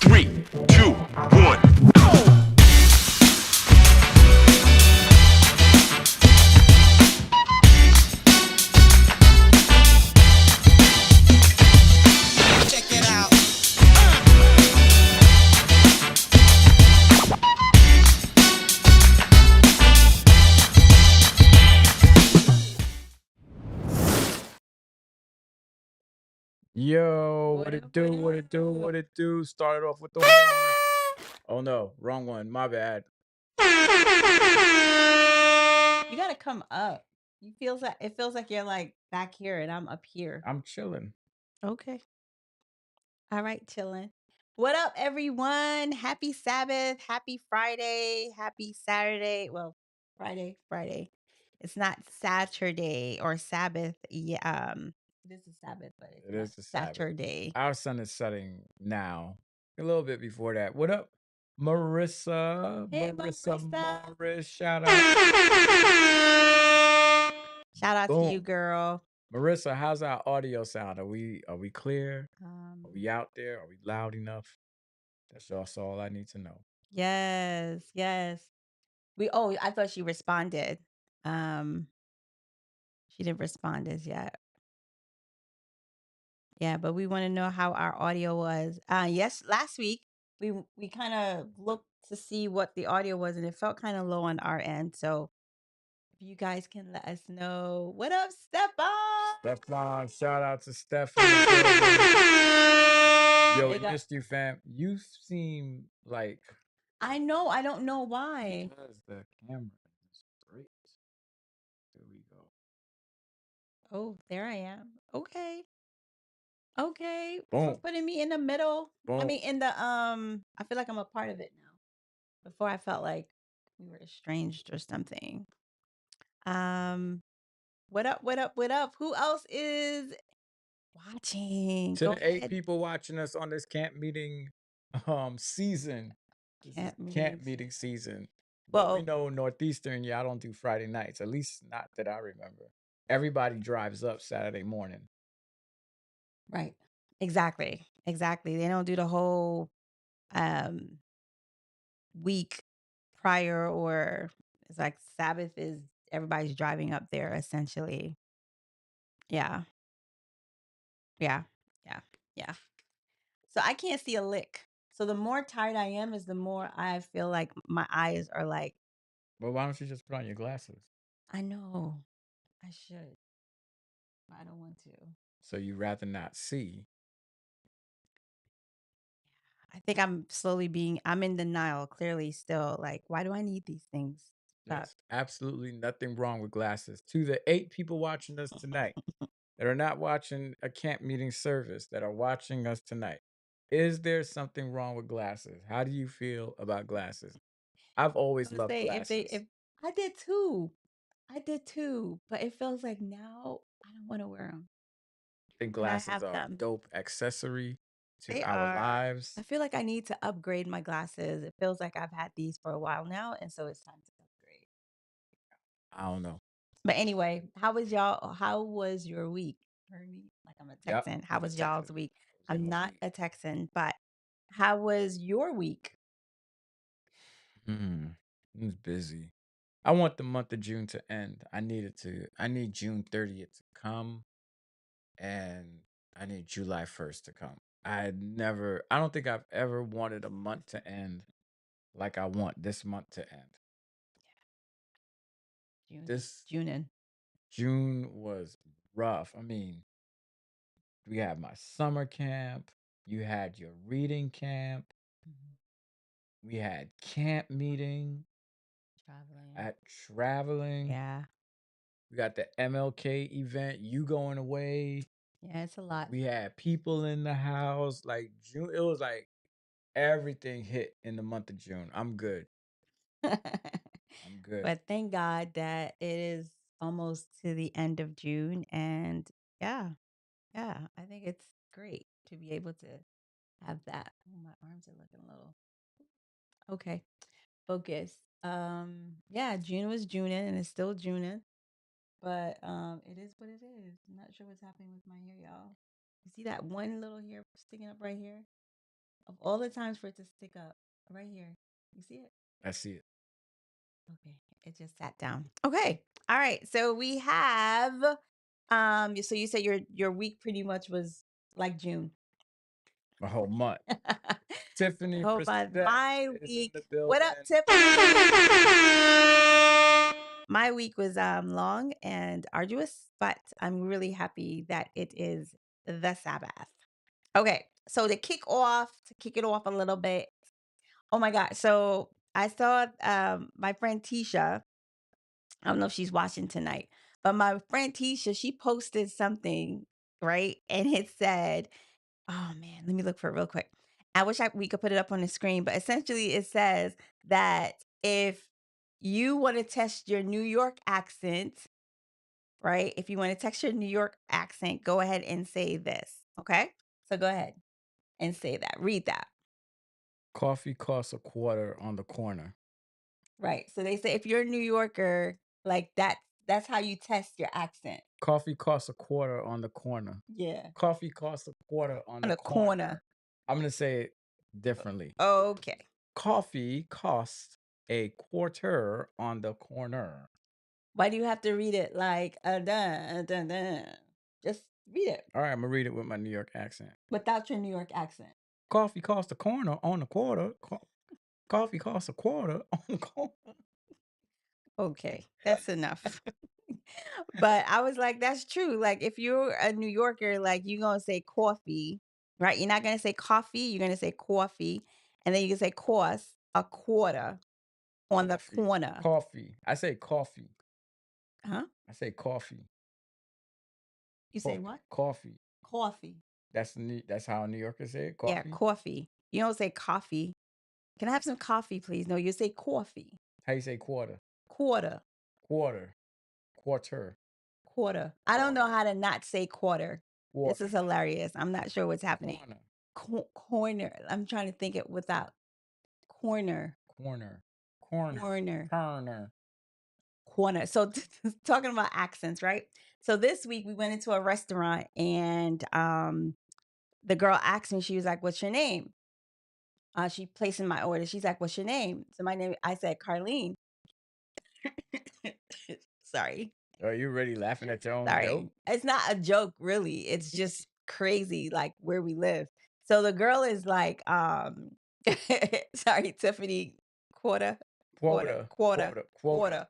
Three, two, one. Check it out. Yo, what it do? What it do? What it do? Started off with the horn. Oh no, wrong one. My bad. You gotta come up. It feels like you're like back here and I'm up here. I'm chilling. Okay. All right, chilling. What up, everyone? Happy Sabbath. Happy Friday. Happy Saturday. Well, Friday. It's not Saturday or Sabbath. Yeah, it is a Sabbath, but it's It not is the Sabbath. Saturday. Our sun is setting now. A little bit before that. What up, Marissa? Hey, Marissa Marissa. Morris. Shout out. Shout out to you, Boom. girl. Marissa, how's our audio sound? Are we clear? Um, Are we out there? Are we loud enough? That's all I need to know. yes. I thought she responded. Um, she didn't respond as yet. Yeah, but we want to know how our audio was. Yes, last week we kind of looked to see what the audio was, and it felt kind of low on our end. So if you guys can let us know. What up, Stephon? Stefan, shout out to Steph in the building. Yo, we Big up. missed you, fam. You seem like I know. I don't know why. because the camera is great. There we go. Oh, there I am. Okay. Okay. For Boom, putting me in the middle. I boom. mean, in the I feel like I'm a part of it now. Before I felt like we were estranged or something. Um, what up? What up? What up? Who else is watching? To Go the 8 ahead. people watching us on this camp meeting season. This is Camp meeting camp meeting season. season. But we Well, know Northeastern, y'all don't do Friday nights, at least not that I remember. Everybody drives up Saturday morning. right. Exactly. Exactly. They don't do the whole um week prior, or it's like Sabbath is everybody's driving up there essentially. Yeah. Yeah. Yeah. Yeah. So I can't see a lick. So the more tired I am is the more I feel like my eyes are like, Well, why don't you just put on your glasses? I know I should, but I don't want to. So you rather not see. I think I'm in denial clearly still. Like, why do I need these things? But There's absolutely nothing wrong with glasses. To the 8 people watching us tonight that are not watching a camp meeting service, that are watching us tonight, is there something wrong with glasses? How do you feel about glasses? I've I always was loved say if glasses. I did too, but it feels like now I don't want to wear them. I think And I glasses have are a them. dope accessory to They our are. I lives. feel like I need to upgrade my glasses. It feels like I've had these for a while now, and so it's time to upgrade. I don't know. But anyway, how was your week? Heard me? Like I'm a Yep. Texan. How I'm a was y'all's Texan. week? How was I'm y'all's not week? a Texan, but how was your week? Hmm. It was busy. I want the month of June to end. I need it to. I need June 30th to come, and I need July 1st to come. I don't think I've ever wanted a month to end like I want this month to end. This June in. June was rough. I mean, we had my summer camp, you had your reading camp, Mhm. we had camp meeting Traveling. at traveling, Yeah. we got the MLK event, you going away, Yeah, it's a lot. we had people in the house. Like June, it was like everything hit in the month of June. I'm good. I'm good. But thank God that it is almost to the end of June. And yeah, I think it's great to be able to have that. Oh, my arms are looking a little okay. Focus. Yeah, June was June and it's still June. But it is what it is. I'm not sure what's happening with my hair, y'all. You see that one little hair sticking up right here? Of all the times for it to stick up, right here. You see it? I see it. Okay, it just sat down. Okay. All right. So we have so you said your week pretty much was like June. A whole month. Tiffany Oh, but my is in week. the What up, building. Tiffany? My week was long and arduous, but I'm really happy that it is the Sabbath. Okay. So to kick it off a little bit. Oh my God. So I saw my friend Tisha. I don't know if she's watching tonight, but my friend Tisha, she posted something, right? And it said, oh man, let me look for it real quick. I wish we could put it up on the screen, but essentially it says that if you want to test your New York accent, right? If you want to test your New York accent, go ahead and say this. Okay. So go ahead and say that. Read that. Coffee costs a quarter on the corner. Right. So they say if you're a New Yorker, like that's how you test your accent. Coffee costs a quarter on the corner. Yeah. Coffee costs a quarter on On the the corner. corner. I'm going to say it differently. Okay. Coffee costs a quarter on the corner. Why do you have to read it like dun, dun, dun? Just read it All right, I'm going to read it with my New York accent. without your New York accent. Coffee costs a corner on the quarter. Coffee costs a quarter on the corner. Okay, that's enough. But I was like, that's true. Like, if you're a New Yorker, like, you're going to say coffee, right? You're not going to say coffee. You're going to say coffee. And then you can say cost a quarter on the Coffee. corner. Coffee. I say coffee. Huh? I say coffee. You say what? Coffee. Coffee. That's how New Yorkers say it. Yeah, Coffee. coffee. You don't say coffee. Can I have some coffee, please? No, you say coffee. How you say quarter? Quarter. Quarter. Quarter. Quarter. I don't know how to not say quarter. This Quarter. is hilarious. I'm not sure what's happening. Corner. Corner. I'm trying to think it without corner. Corner. Corner. Corner. Corner. Corner. So talking about accents, right? So this week we went into a restaurant and the girl asked me, she was like, "What's your name?" She placed in my order. She's like, "What's your name?" So my name, I said, Carlene. Sorry. Are you already laughing at your own Sorry. joke? It's not a joke, really. It's just crazy, like where we live. So the girl is like, sorry, Tiffany, quarter, quarter, quarter, Quota. quarter,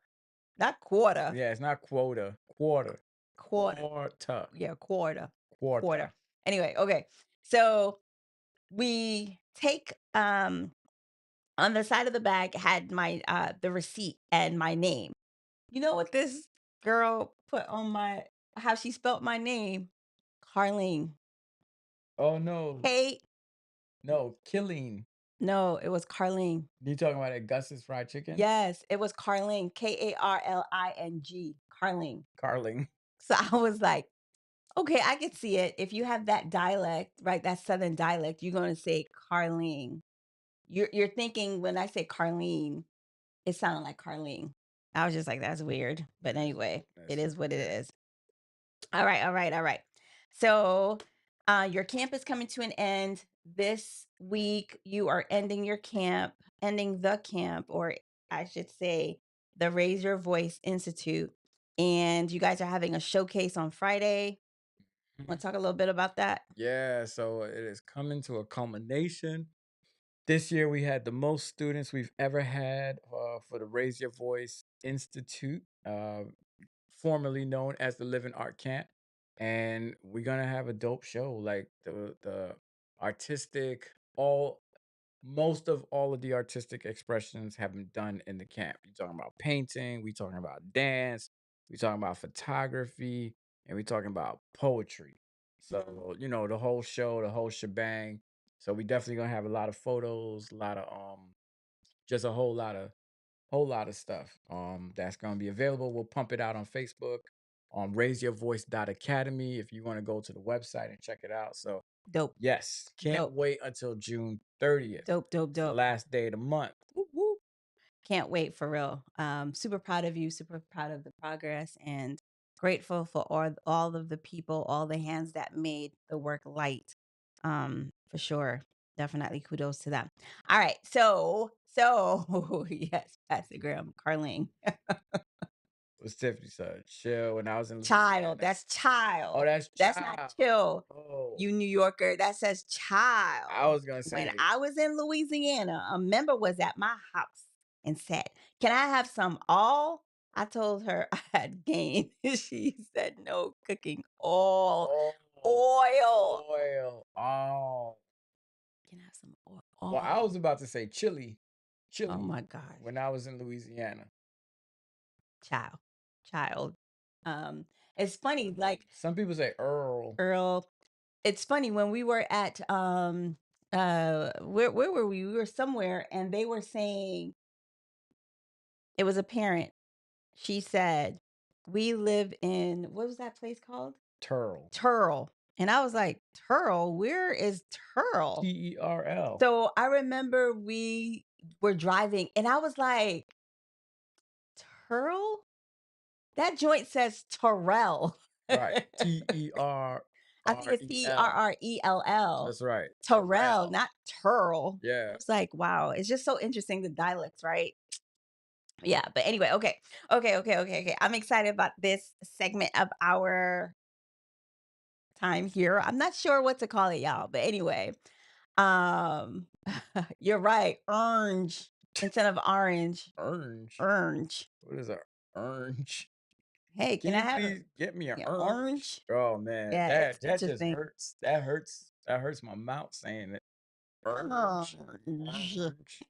not quarter, Yeah, it's not quota. Quarter. quarter. Quarter. Yeah, quarter, Quarter. quarter. Anyway, okay. So we take on the side of the bag had my the receipt and my name. You know what this girl put on my how she spelt my name? Carlene. Oh no. K. No, killing. No, it was Carlene. You talking about at Gus's Fried Chicken? Yes, it was Carlene. Karling. Carlene. Carling. So I was like, okay, I could see it. If you have that dialect, right, that Southern dialect, you're going to say Carlene. You're thinking when I say Carlene, it sounded like Carlene. I was just like, that's weird. But anyway, it is what it is. All right, all right, all right. So your camp is coming to an end this week. You are ending the camp, or I should say, the Raise Your Voice Institute. And you guys are having a showcase on Friday. Want to talk a little bit about that? Yeah, so it is coming to a culmination. This year we had the most students we've ever had for the Raise Your Voice Institute, formerly known as the Living Art Camp. And we're gonna have a dope show. Like the artistic, all most of all of the artistic expressions have been done in the camp. You're talking about painting, we talking about dance, we talking about photography, and we talking about poetry. So, the whole show, the whole shebang. So we definitely gonna have a lot of photos, a lot of just a whole lot of stuff that's gonna be available. We'll pump it out on Facebook on raiseyourvoice.academy if you want to go to the website and check it out. So Dope. yes, can't Dope. wait until June 30th. Dope, dope, It's the dope. last day of the month. Whoop, whoop. Can't wait for real. Super proud of you, super proud of the progress, and grateful for all of the people, all the hands that made the work light. For sure. definitely kudos to them. All right. So yes, Pastor Graham, Carlene. What's Tiffany said? Chill when I was in Child. Louisiana. That's Oh, child. that's That's not child. chill. Oh, You New Yorker. That says I child. was gonna When say I was in Louisiana, a member was at my house and said, "Can I have some all?" I told her I had gained. She said, "No cooking all oh oil." oil. Oh, Can I have some oil? well, I was Oh, about to say chili, oh chili my gosh. when I was in Louisiana. Child. Child. It's funny, like Some people say Earl. Earl, it's funny when we were at where were we? We were somewhere and they were saying it was a parent. She said, "We live in what was that place called? Turl. Turl." And I was like, "Turl? Where is Turl?" Terl. So I remember we were driving and I was like, "Turl? That joint says Terrell." Right. Terrel. I think it's Terrell. That's right. Terrell, Terrell. not Turl. I Yeah. was like, wow, it's just so interesting the dialects, right? Yeah, but anyway, okay. I'm excited about this segment of our time here. I'm not sure what to call it, y'all, but anyway, um, you're right, orange instead of orange, Orange. orange. What is a orange? Hey, Can can I you have please get me an yeah, orange? orange? Oh man, Yeah, it's that just interesting. hurts. That hurts. That hurts my mouth saying it. Orange. Orange. Orange.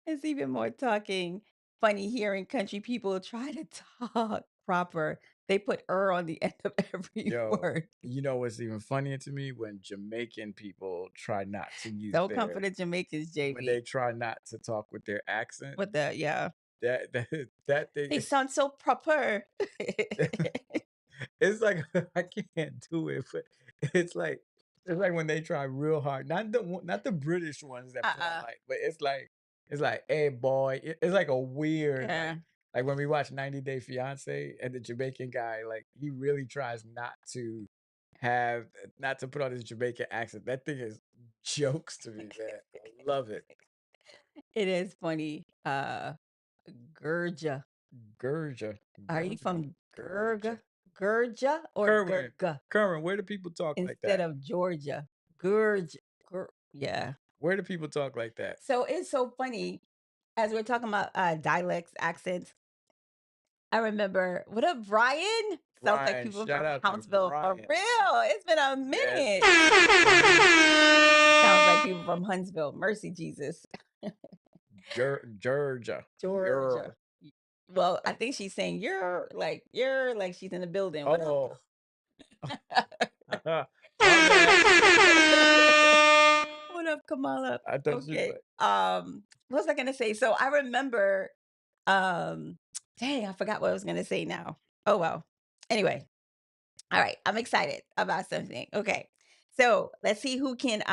It's even more talking funny hearing country people try to talk proper. They put on the end of every Yo, word. you know what's even funnier to me when Jamaican people try not to use Don't come for their the Jamaicans, when they JB. try not to talk with their accent. What the yeah. That thing They sound so proper. it's like I can't do it, but it's like it's like when they try real hard. Not the British ones that put on Uh-uh. like, but it's like, hey boy, it's like a weird Yeah. like when we watch 90 Day Fiance and the Jamaican guy like he really tries have not to put on his Jamaican accent. That thing is jokes to me, man. I love it. It is funny. Gurja. Gurja, Are you from Gurja. Gurja or Kerwin, Gurga Kerwin, where do people talk like instead that? of Georgia? Gurja. Yeah. Where do people talk like that? So it's so funny as we're talking about dialects, accents. I remember, what up, Brian? Sounds like Brian, people shout from out to Huntsville for Brian. real. It's been a Yes. minute. Sounds like people from Huntsville. Mercy Jesus. Georgia. Georgia. Girl. Well, I think she's saying you're like she's in the building. What up? Oh. My bad. What up, Kamala? I thought you Okay. like What was I gonna say? So I remember um dang, I forgot what I was gonna say now. Oh well. Anyway, all right, I'm excited about something. Okay. So let's see who can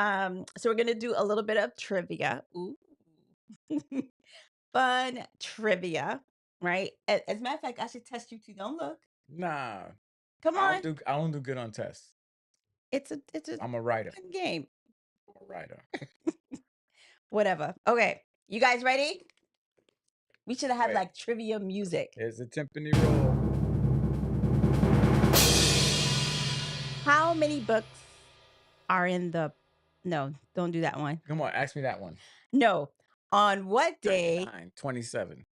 so we're gonna do a little bit of trivia. Ooh. Fun trivia, right? As a matter of fact, I should test you too. Don't look. nah. Come on. I don't do good on tests. It's a I'm a writer. fun game. I'm a writer. Whatever. Okay. You guys ready? We should have had Wait. like trivia music. Here's the timpani roll. How many books are in the no, don't do that one. Come on, ask me that one. No. On what day 27.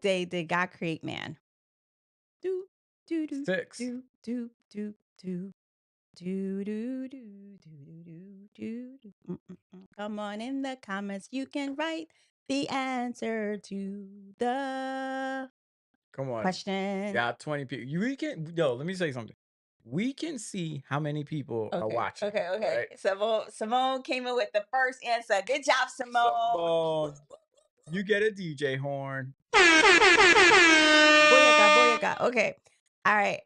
did God create man? Do do do 6. do do do do do do do do do do do. Come on in the comments. You can write the answer to the Come on. question. Got 20 people. Let me say something. We can see how many people are Okay, watching. okay. Right? Simone came in with the first answer. Good job, Simone. Simone, you get a DJ horn. Boyaka. Okay. All right.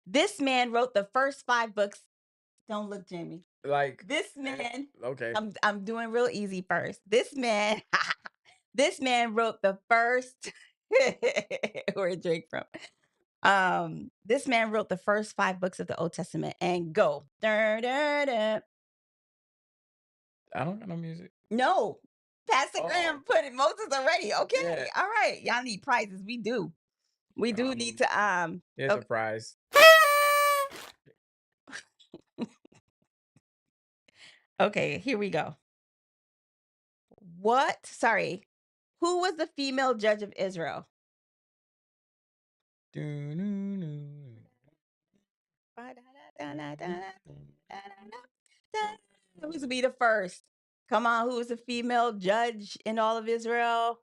This man wrote the first 5 books. Don't look, Jamie. Like This man, okay. I'm doing real easy first. This man, this man wrote the first where Drake from. This man wrote the first 5 books of the Old Testament and go. I don't got no music. No. Pastor Oh. Graham put it. Moses already. Okay. Yeah. All right. Y'all need prizes. We do. We do need to Here's a prize. Okay, here we go. What? Sorry. Who was the female judge of Israel? Doo-doo-doo. Who's to be the first? Come on, who was the female judge in all of Israel?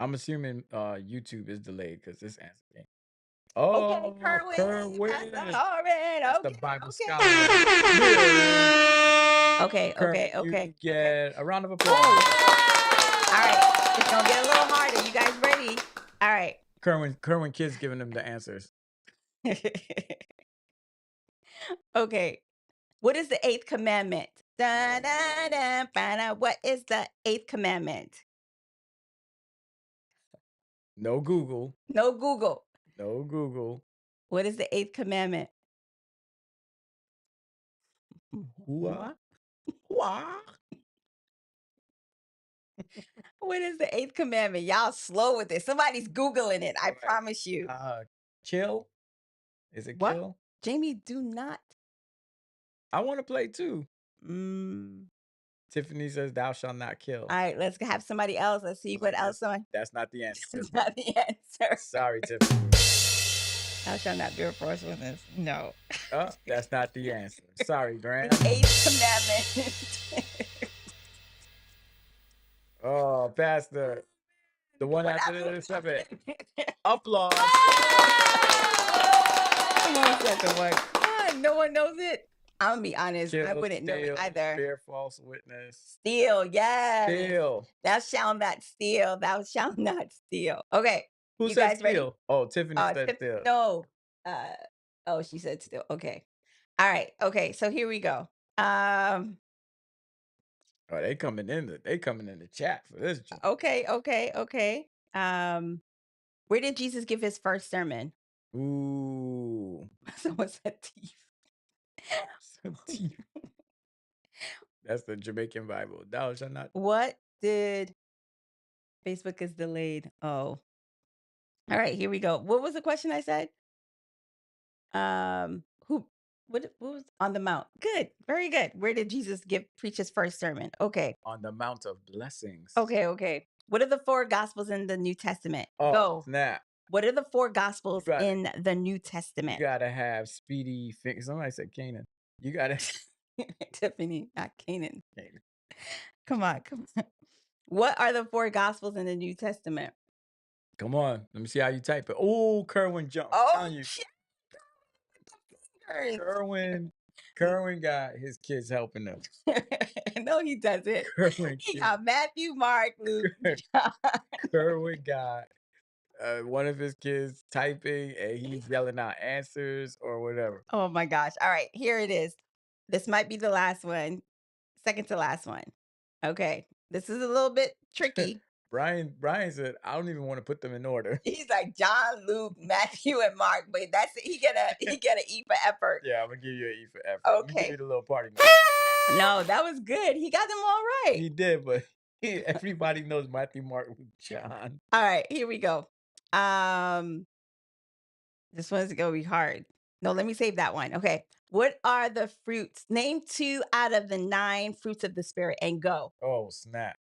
I'm assuming YouTube is delayed because this answer came. Okay, Oh, Kerwin. Kerwin. Kerwin. That's Okay. the Bible Okay. scholar. Yeah. Okay. Kerwin, Okay. you get a round of applause. All right. It's gonna get a little harder. You guys ready? All right. Kerwin Kid's giving them the answers. Okay. What is the eighth commandment? Da, da, da, ba, da. What is the eighth commandment? No Google. No Google. No Google. What is the eighth commandment? What? What is the eighth commandment? Y'all slow with it. Somebody's Googling it. I Alright. promise you. Kill? Is it What? kill? Jamie, do not. I want to play too. Mm. Tiffany says thou shalt not kill. All right, let's have somebody else. Let's see what else. That's not the answer. That's not the answer. Sorry, Tiffany. Thou shalt not bear false witness. No. That's not the answer. Sorry, Grant. The eighth commandment. Oh, Pastor. The one after the seven. Applause. Come on, second one. No one knows it. I'm gonna be honest. I Kill, wouldn't know it steal, either. bear false witness. Steal, yes. Steal. Thou shalt not steal. Thou shalt not steal. Okay. Who You said guys ready? steal? Oh, Tiffany said steal. No. Oh, she said steal. Okay. All right. Okay. So here we go. Oh, they coming in the chat for this. Okay. Where did Jesus give his first sermon? Ooh. Someone said teeth. That's the Jamaican Bible. Thou shalt not. What did Facebook is delayed? Oh. All right, here we go. What was the question I said? What was on the mount? Good. Very good. Where did Jesus preach his first sermon? Okay. On the Mount of Blessings. Okay. What are the four gospels in the New Testament? Oh, Go. snap. What are the four gospels in the New Testament? You gotta have speedy fingers. Somebody said Canaan. You gotta Tiffany, not Canaan. Canaan. Come on. What are the four gospels in the New Testament? Come on. Let me see how you type it. Oh, Kerwin jumped. Oh, You. shit. Kerwin got his kids helping him. No, he doesn't. He got Matthew, Mark, Luke, John. Kerwin got one of his kids typing and he's yelling out answers or whatever. Oh my gosh. All right, here it is. This might be the last one. Second to last one. Okay. This is a little bit tricky. Brian said, I don't even want to put them in order. He's like John, Luke, Matthew, and Mark, but that's it. He get an E for effort. Yeah, I'm gonna give you an E for effort. Okay. I'm gonna give you the little party note. No, that was good. He got them all right. He did, but everybody knows Matthew, Mark, Luke, John. All right, here we go. This one's gonna be hard. No, let me save that one. Okay. What are the fruits? Name 2 out of the 9 fruits of the spirit and go. Oh, snap.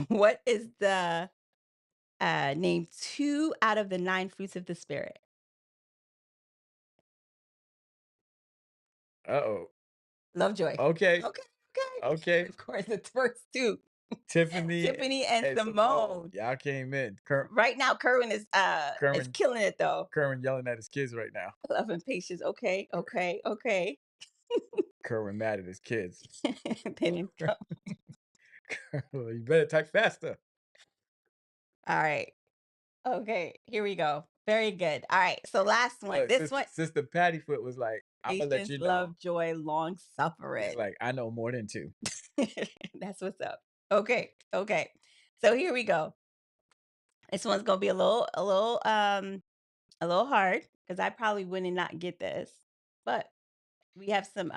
What is the name 2 out of the 9 fruits of the spirit? Uh-oh. Love, joy. Okay. Okay. Of course, it's first 2. Tiffany and Simone. Y'all came in. Right now, Kerwin is killing it though. Kerwin yelling at his kids right now. Love and patience. Okay. Kerwin mad at his kids. They didn't come. You better type faster. All right. Okay, here we go. Very good. All right. So last one. This one. Sister Pattyfoot was like, I'm gonna let you know. Love, joy, long suffering. It's like, I know more than 2. That's what's up. Okay. So here we go. This one's gonna be a little hard because I probably wouldn't not get this, but we have some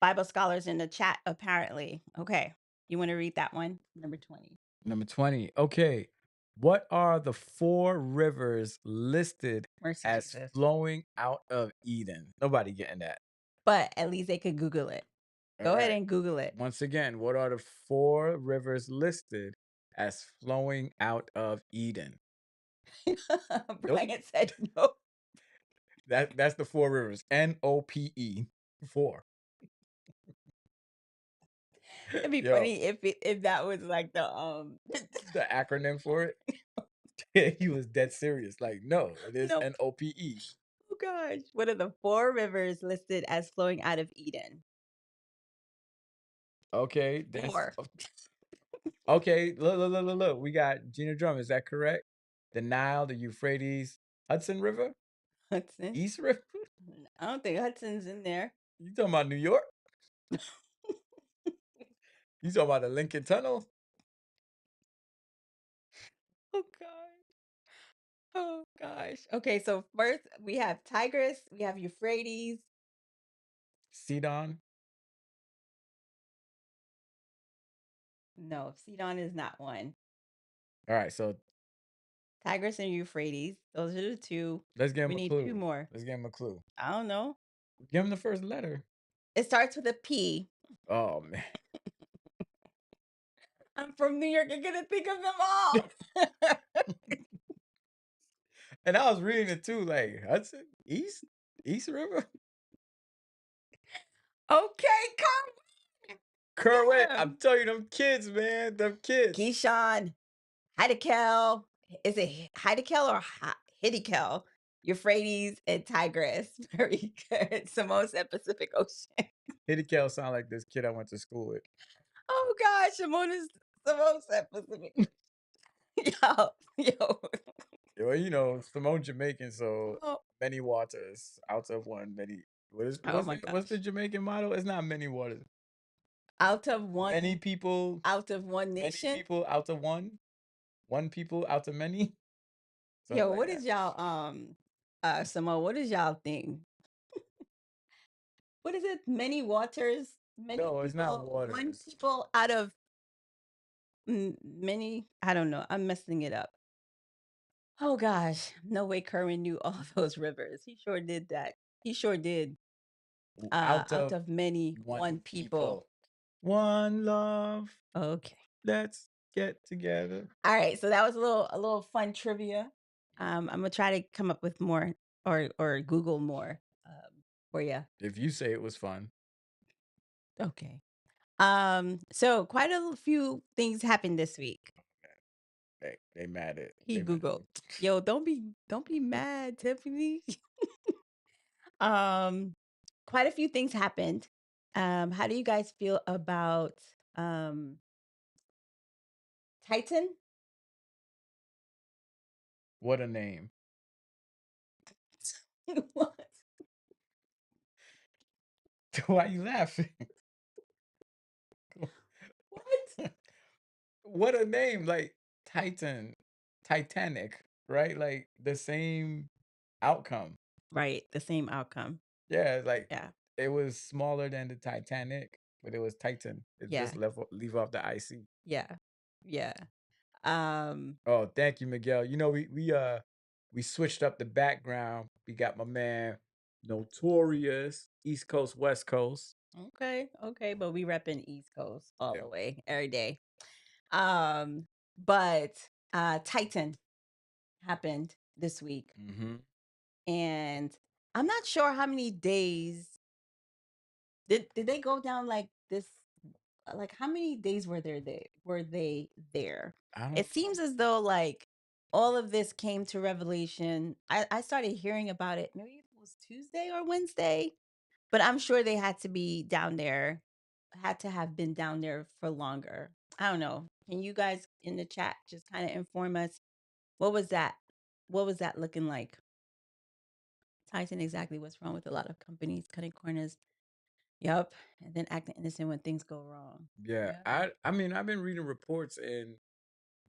Bible scholars in the chat, apparently. Okay. You want to read that one? Number 20. Number 20. Okay. What are the four rivers listed Mercy, as Jesus. flowing out of Eden? Nobody getting that. But at least they could Google it. All Go ahead right. and Google it. Once again, what are the four rivers listed as flowing out of Eden? Nope. Brian said no. That's the four rivers. NOPE. Four. It'd be Yo, funny if that was like the the acronym for it. He was dead serious. Like, no, it is no. NOPE. Oh gosh. What are the four rivers listed as flowing out of Eden? Okay, that's Four. okay. Look. We got Gina Drum. Is that correct? The Nile, the Euphrates, Hudson River, Hudson. East River. I don't think Hudson's in there. You talking about New York? You talking about the Lincoln Tunnel? Oh god. Oh gosh. Okay, so first we have Tigris, we have Euphrates. Sidon. No, Sidon is not one. All right, so Tigris and Euphrates. Those are the two. let's give him We a need clue. two more. Let's give him a clue. I don't know. Give him the first letter. It starts with a P. Oh man. I'm from New York. You're gonna think of them all. And I was reading it too, like Hudson, East River. Okay, Kerwin, Yeah. I'm telling you, them kids, man, them kids. Keyshawn, Heidekel. Is it Heidekel or Hiddekel? Euphrates and Tigris. Very good. Simone said Pacific Ocean. Hiddekel sound like this kid I went to school with. Oh gosh, Simone said Pacific. Yo. Well, you know, Simone Jamaican, so Oh, many waters out of one. Many. oh my What's the gosh. Jamaican motto? It's not many waters. Out of one Many people. out of one Many nation. people out of one. One people out of many. Something Yo, like what that. is y'all Simone, what is y'all thing? What is it? Many waters, many No, it's not people, one waters. people out of many. I don't know. I'm messing it up. Oh gosh, no way Kerwin knew all those rivers. He sure did that. He sure did. Out Out of of many, one people. One love. Okay. Let's get together. All right. So that was a little fun trivia. I'm gonna try to come up with more or Google more for you. If you say it was fun. Okay. So quite a few things happened this week. They mad at He they mad at Googled. me. Yo, don't be mad, Tiffany. Quite a few things happened. How do you guys feel about Titan? What a name. What? Why you laughing? What? What a name. Like Titan. Titanic, right? Like the same outcome. Right, the same outcome. Yeah, like Yeah. it was smaller than the Titanic, but it was Titan. It Yeah. just leave off the IC. Yeah. Yeah. Um, Oh, thank you, Miguel. You know, we switched up the background. We got my man Notorious, East Coast, West Coast. okay, but we repping East Coast all Yeah. the way, every day. But Titan happened this week. Mm-hmm. And I'm not sure how many days did they go down like this, like how many days were they there? I don't It seems as though like all of this came to revelation. I started hearing about it, maybe it was Tuesday or Wednesday, but I'm sure they had to be down there, had to have been down there for longer. I don't know. Can you guys in the chat just kind of inform us what was that? What was that looking like? Titan, exactly what's wrong with a lot of companies cutting corners. Yep. And then acting innocent when things go wrong. Yeah, I mean I've been reading reports and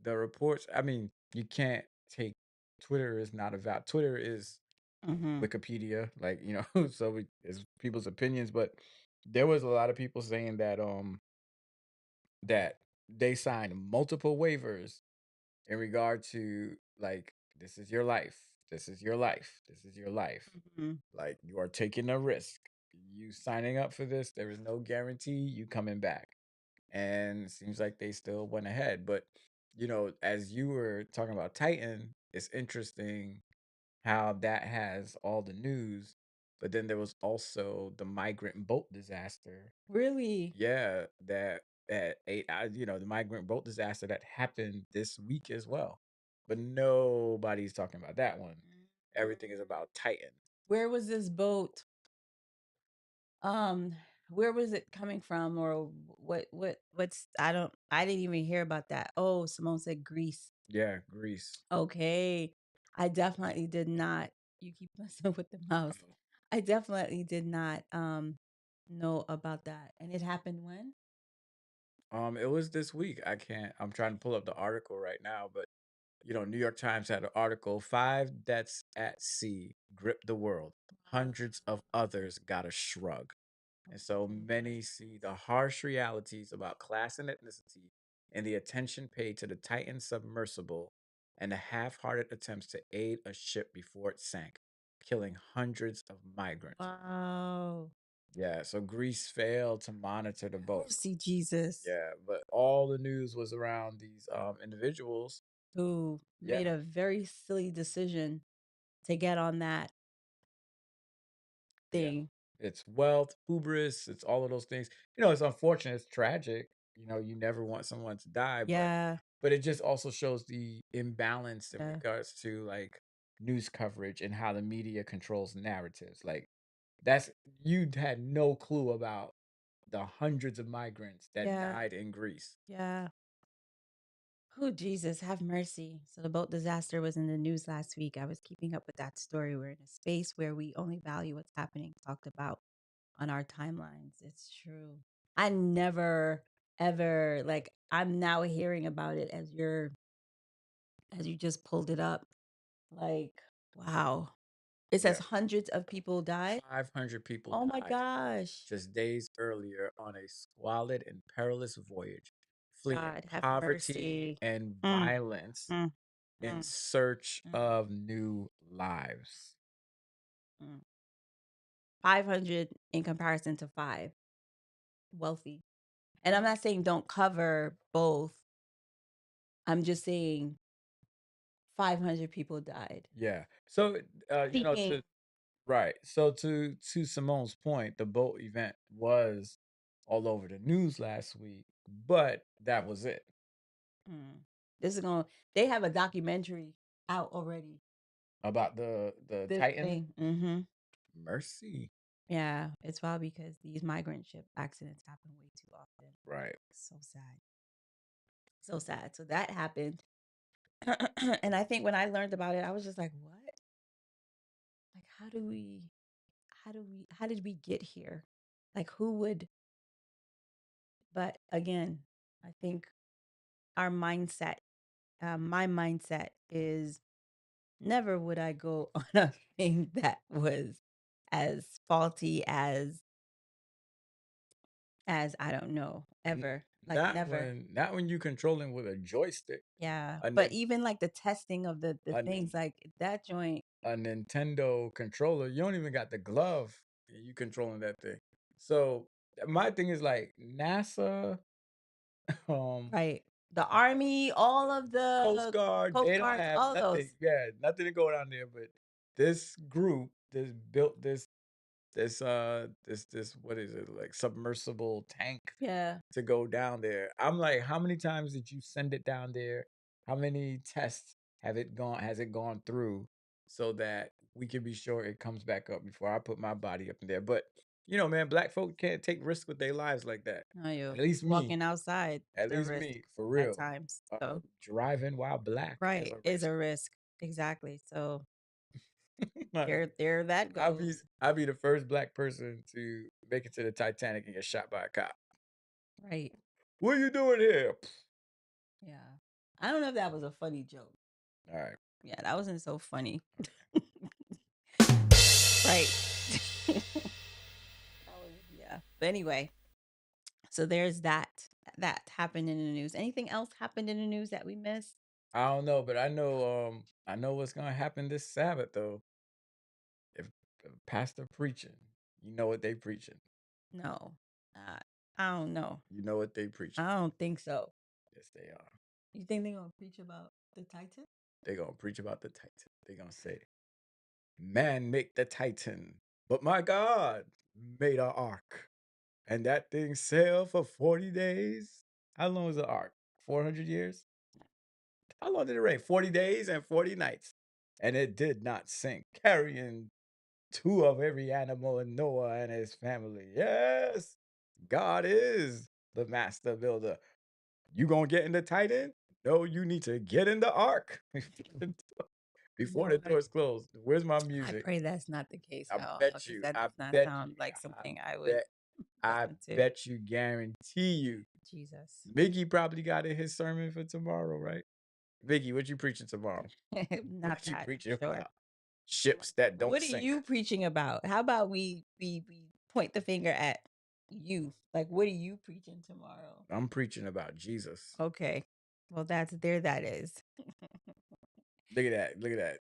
the reports. I mean you can't take Twitter is not a valid. Twitter is Mm-hmm. Wikipedia, like you know, so it's people's opinions, but There was a lot of people saying that they signed multiple waivers in regard to like this is your life. This is your life. This is your life. Mhm. Like you are taking a risk. You signing up for this, there is no guarantee you coming back. And it seems like they still went ahead. But as you were talking about Titan, it's interesting how that has all the news, but then there was also the migrant boat disaster. Really? Yeah, that the migrant boat disaster that happened this week as well. But nobody's talking about that one. Everything is about Titan. Where was this boat? Um, where was it coming from, or what's I didn't even hear about that. Oh, Simone said Greece. Yeah, Greece. Okay. I definitely did not. You keep messing with the mouse. I definitely did not know about that. And it happened when? It was this week. I'm trying to pull up the article right now, but New York Times had an article, five deaths at sea gripped the world. Hundreds of others got a shrug. And so many see the harsh realities about class and ethnicity and the attention paid to the Titan submersible and the half-hearted attempts to aid a ship before it sank, killing hundreds of migrants. Wow. Yeah, so Greece failed to monitor the boat. Mercy Jesus. Yeah, but all the news was around these individuals. Who made Yeah, a very silly decision to get on that yeah. thing. It's wealth, hubris, it's all of those things. It's unfortunate, it's tragic. You never want someone to die, Yeah. but it just also shows the imbalance in Yeah. regards to like news coverage and how the media controls narratives. Like that's you had no clue about the hundreds of migrants that Yeah. died in Greece. Yeah. Oh, Jesus, have mercy. So the boat disaster was in the news last week. I was keeping up with that story. We're in a space where we only value what's happening, talked about on our timelines. It's true. I never ever like I'm now hearing about it as you just pulled it up. Like, wow. It says Yeah, hundreds of people died. 500 people Oh my died gosh. just days earlier on a squalid and perilous voyage, fleeing God have poverty mercy. and Mm, violence mm, in mm, search mm, of new lives. mm. 500 in comparison to 5. Wealthy. And I'm not saying don't cover both. I'm just saying 500 people died. Yeah. So, Seeking. to right. So to Simone's point, the boat event was all over the news last week, but that was it. Mm. This is going to, they have a documentary out already. About the This Titan. thing. Mm-hmm. Mercy. Yeah. It's wild because these migrant ship accidents happen way too often. Right. So sad. So sad. So that happened. And I think when I learned about it, I was just like, what? Like, how did we get here? Like, who would, but again, I think our mindset, my mindset is never would I go on a thing that was as faulty as I don't know, N- ever. Like, Not never. when you controlling with a joystick. Yeah. A, But nin- even like the testing of the a, things, like that joint, a Nintendo controller. You don't even got the glove. And you controlling that thing. So my thing is like NASA, um, right? The army, all of Coast the Guard, Coast they don't Guards, have all of those. nothing. Yeah, nothing to go down there. But this group, this built this what is it, like submersible tank Yeah. to go down there. I'm like, how many times did you send it down there? How many tests has it gone through so that we can be sure it comes back up before I put my body up in there? But man, black folk can't take risks with their lives like that. No, you At least me. walking outside At is a least risk me, for at real. times. So, Driving while black is right, a is risk. a risk. Exactly. So Like, there that goes. I'll be the first black person to make it to the Titanic and get shot by a cop. Right. What are you doing here? Yeah. I don't know if that was a funny joke. All right. Yeah, that wasn't so funny. Right. That was, yeah. Yeah. But anyway, so there's that. That happened in the news. Anything else happened in the news that we missed? I don't know, but I know what's gonna happen this Sabbath though. If pastor preaching, you know what they preaching. No. Uh, I don't know. You know what they preaching. I don't think so. Yes, they are. You think they're gonna preach about the Titan? They gonna preach about the Titan. They gonna say, "Man make the Titan, but my God made a ark, and that thing sailed for 40 days." How long was the ark? 400 years. How long did it rain? 40 days and 40 nights, and it did not sink, carrying two of every animal in Noah and his family. Yes, God is the master builder. You gonna get in the Titan? No, you need to get in the ark before the No, doors close. Where's my I music? pray that's not the case I at all, bet because you, that I does not bet sound you, like I something I would bet, I listen to. bet you guarantee you. Jesus. Mickey probably got in his sermon for tomorrow, right? Vicky, what you preaching tomorrow? Not What you that, preaching sure. about? Ships that don't What are sink. you preaching about? How about we point the finger at you? Like, what are you preaching tomorrow? I'm preaching about Jesus. Okay. Well, that's there. That is. Look at that. Look at that.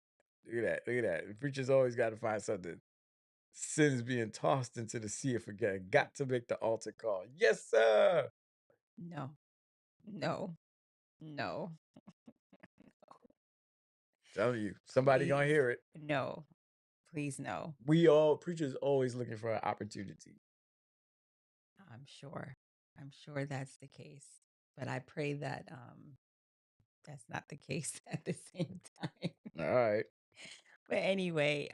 Look at that. Look at that. The preacher's always got to find something. Sins being tossed into the sea of forgetting. Got to make the altar call. Yes, sir. No, no, no. Tell you, somebody gonna Please, hear it. no. Please, no. We all preachers always looking for an opportunity. I'm sure. I'm sure that's the case. But I pray that that's not the case at the same time. All right. But anyway,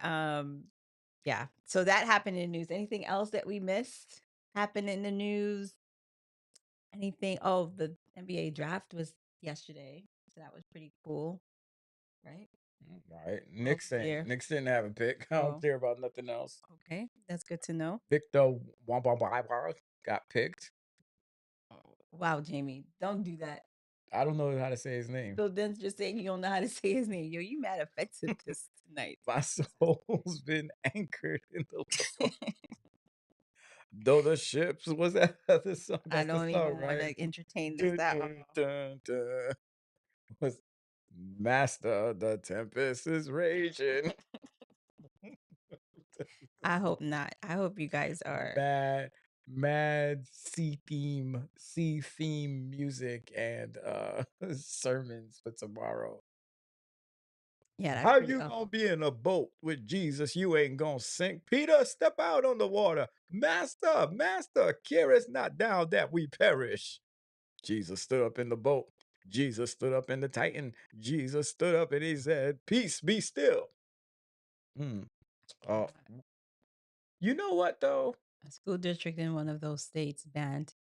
yeah. So that happened in the news. Anything else that we missed happened in the news? Anything? Oh, the NBA draft was yesterday. So that was pretty cool, right? All right. Well, Knicks ain't. yeah. Knicks didn't have a pick. I don't Oh, care about nothing else. okay. That's good to know. Victor Wembanyama got picked. Oh, wow, Jamie, don't do that. I don't know how to say his name. So then just saying you don't know how to say his name. Yo, you mad offensive this tonight. My soul's been anchored in the Lord. Though the ships was that the song. I That's the don't song, even want right? to entertain this Dun, at dun, all. dun, dun. Was Master, the tempest is raging. I hope not. I hope you guys are. Mad sea theme music and sermons for tomorrow. Yeah, that's How pretty you gonna awful. be in a boat with Jesus? You ain't gonna sink. Peter, step out on the water. Master, carest not down that we perish. Jesus stood up in the boat. Jesus stood up in the Titan. Jesus stood up and he said, "Peace, be still." Hmm. Oh, you know what though? A school district in one of those states banned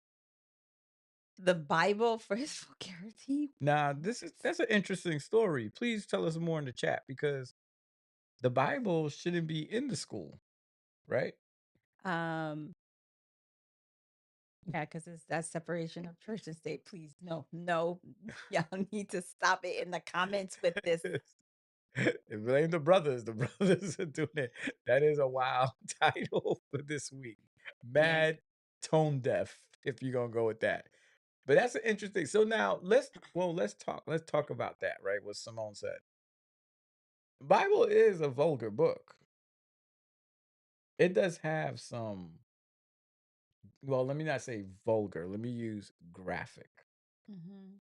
the Bible for his vulgarity. Now, that's an interesting story. Please tell us more in the chat because the Bible shouldn't be in the school, right? Um, yeah, because it's that separation of church and state. Please, no, no, y'all need to stop it in the comments with this. Blame the brothers. The brothers are doing it. That is a wild title for this week. Yeah. Mad tone deaf, if you're gonna go with that. But that's an interesting. So now let's talk about that, right? What Simone said. The Bible is a vulgar book. It does have some, well, let me not say vulgar. Let me use graphic. Mm-hmm.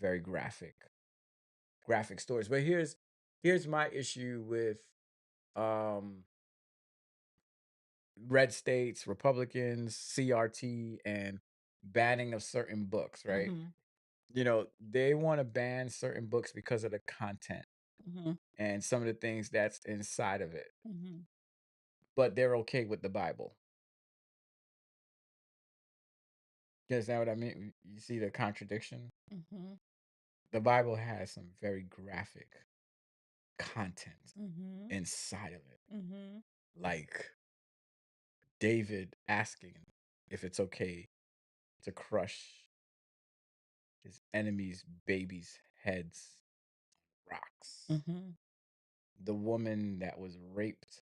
Very graphic stories. But here's my issue with um red states, Republicans, CRT, and banning of certain books, right? Mm-hmm. You know, they want to ban certain books because of the content Mm-hmm. and some of the things that's inside of it. Mm-hmm. But they're okay with the Bible. You understand what I mean? You see the contradiction? Mm-hmm. The Bible has some very graphic content Mm-hmm. inside of it. Mm-hmm. Like David asking if it's okay to crush his enemies' babies' heads rocks. Mm-hmm. The woman that was raped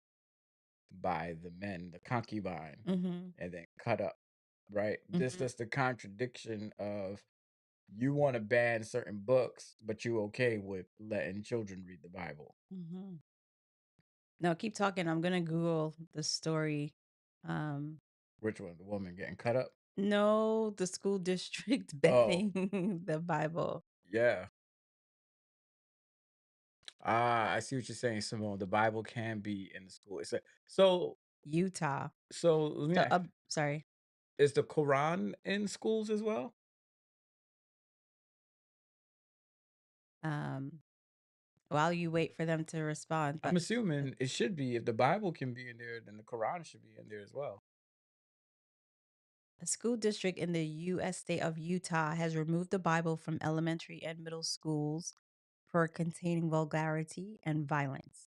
by the men, the concubine, Mhm. and then cut up, right? This Mhm. is the contradiction of you want to ban certain books, but you okay with letting children read the Bible. Mhm. No, keep talking. I'm gonna Google the story. Um, Which one? The woman getting cut up? no, the school district Oh, banning the Bible. yeah. Ah, I see what you're saying, Simone. The Bible can be in the school. So Utah. so let me So, ask, sorry. is the Quran in schools as well? Um, while you wait for them to respond, I'm but assuming it should be. If the Bible can be in there, then the Quran should be in there as well. a school district in the U.S. state of Utah has removed the Bible from elementary and middle schools for containing vulgarity and violence.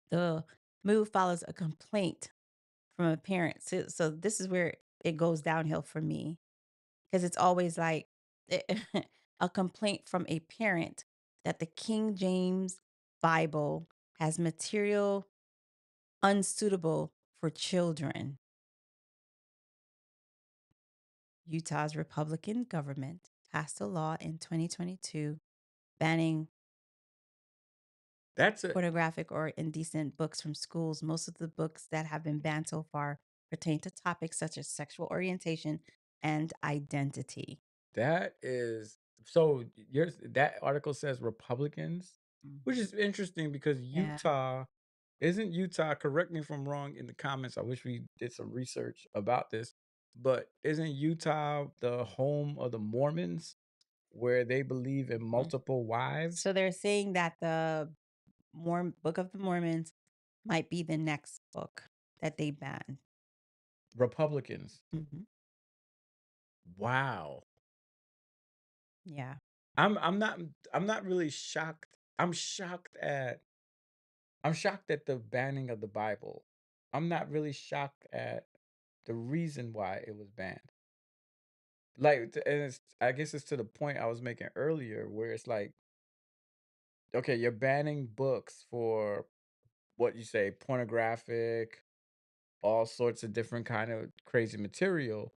The move follows a complaint from a parent. So this is where it goes downhill for me because it's always like a complaint from a parent that the King James Bible has material unsuitable for children. Utah's Republican government passed a law in 2022 banning That's a pornographic or indecent books from schools. Most of the books that have been banned so far pertain to topics such as sexual orientation and identity. that is so yours that article says Republicans, which Mhm. is interesting because Yeah. Utah isn't Utah, correct me if I'm wrong in the comments. I wish we did some research about this, but isn't Utah the home of the Mormons where they believe in Mm. multiple wives? So they're saying that the Book of the Mormons might be the next book that they ban. Republicans. Mhm. Wow. Yeah. I'm not I'm not really shocked. I'm shocked at the banning of the Bible. I'm not really shocked at the reason why it was banned. Like, and I guess it's to the point I was making earlier, where it's like, okay, you're banning books for what you say, pornographic, all sorts of different kind of crazy material,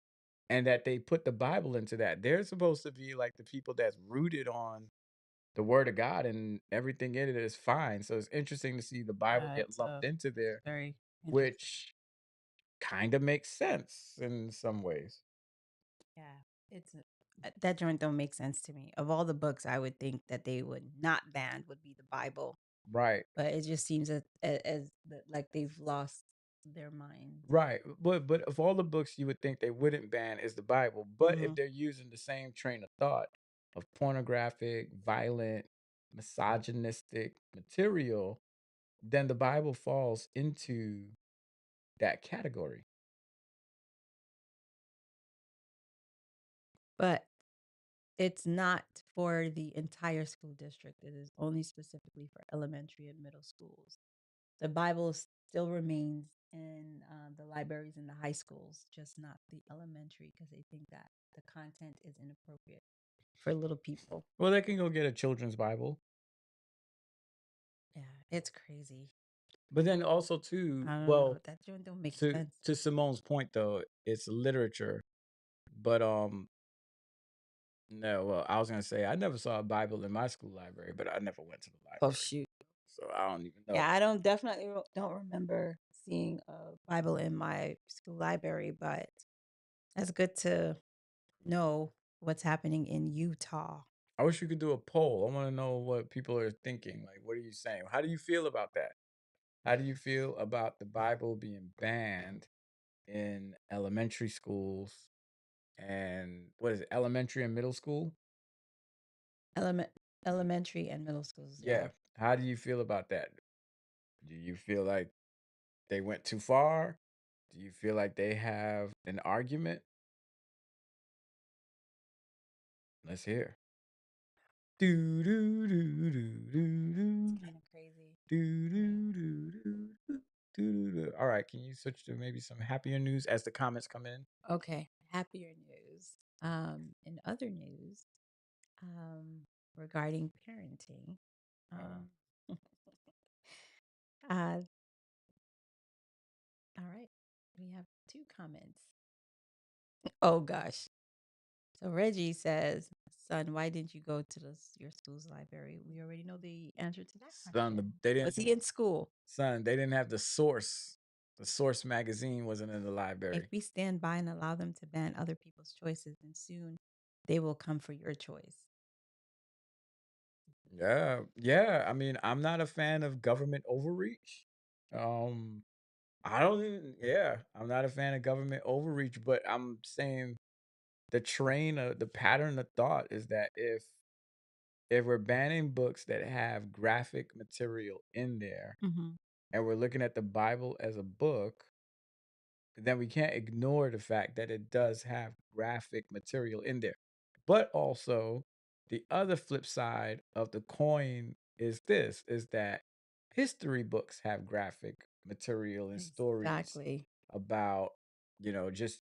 and that they put the Bible into that. They're supposed to be like the people that's rooted on the Word of God, and everything in it is fine. So it's interesting to see the Bible get lumped into It's there, very interesting. which kind of makes sense in some ways. Yeah. It's that joint don't make sense to me. Of all the books I would think that they would not ban would be the Bible, Right. but it just seems like they've lost their minds. Right. But of all the books you would think they wouldn't ban is the Bible. But if Mhm. they're using the same train of thought of pornographic, violent, misogynistic material, then the Bible falls into that category. But it's not for the entire school district. It is only specifically for elementary and middle schools. The Bible still remains in the libraries in the high schools, just not the elementary, because they think that the content is inappropriate for little people. Well, they can go get a children's Bible. Yeah, it's crazy. But then also too, I don't know. well, That joint don't make to sense. to Simone's point though, it's literature. But no, well, I was gonna say I never saw a Bible in my school library, but I never went to the Oh library. shoot. So I don't even know. Yeah, I don't definitely don't remember seeing a Bible in my school library, but that's good to know what's happening in Utah. I wish we could do a poll. I want to know what people are thinking. Like, what are you saying? How do you feel about that? How do you feel about the Bible being banned in elementary schools and what is it, elementary and middle school? Element Elementary and middle schools, yeah. Yeah. How do you feel about that? Do you feel like they went too far? Do you feel like they have an argument? Let's hear. Do do do do do It's do kind of crazy. do do do do do do do. All right, can you switch to maybe some happier news as the comments come in? Okay, happier news. In other news, regarding parenting, Uh, um, uh, two comments. Oh gosh. So Reggie says, "Son, why didn't you go to your school's library?" We already know the answer to that Son, question. they Was didn't. he in school? Son, they didn't have the source. The source magazine wasn't in the If library. we stand by and allow them to ban other people's choices, then soon they will come for your choice. Yeah, yeah. I mean, I'm not a fan of government overreach. Um, I don't. Yeah, I'm not a fan of government overreach, but I'm saying the pattern of thought is that if we're banning books that have graphic material in there, Mm-hmm. and we're looking at the Bible as a book, then we can't ignore the fact that it does have graphic material in there. But also, the other flip side of the coin is that history books have graphic material and stories Exactly. about, just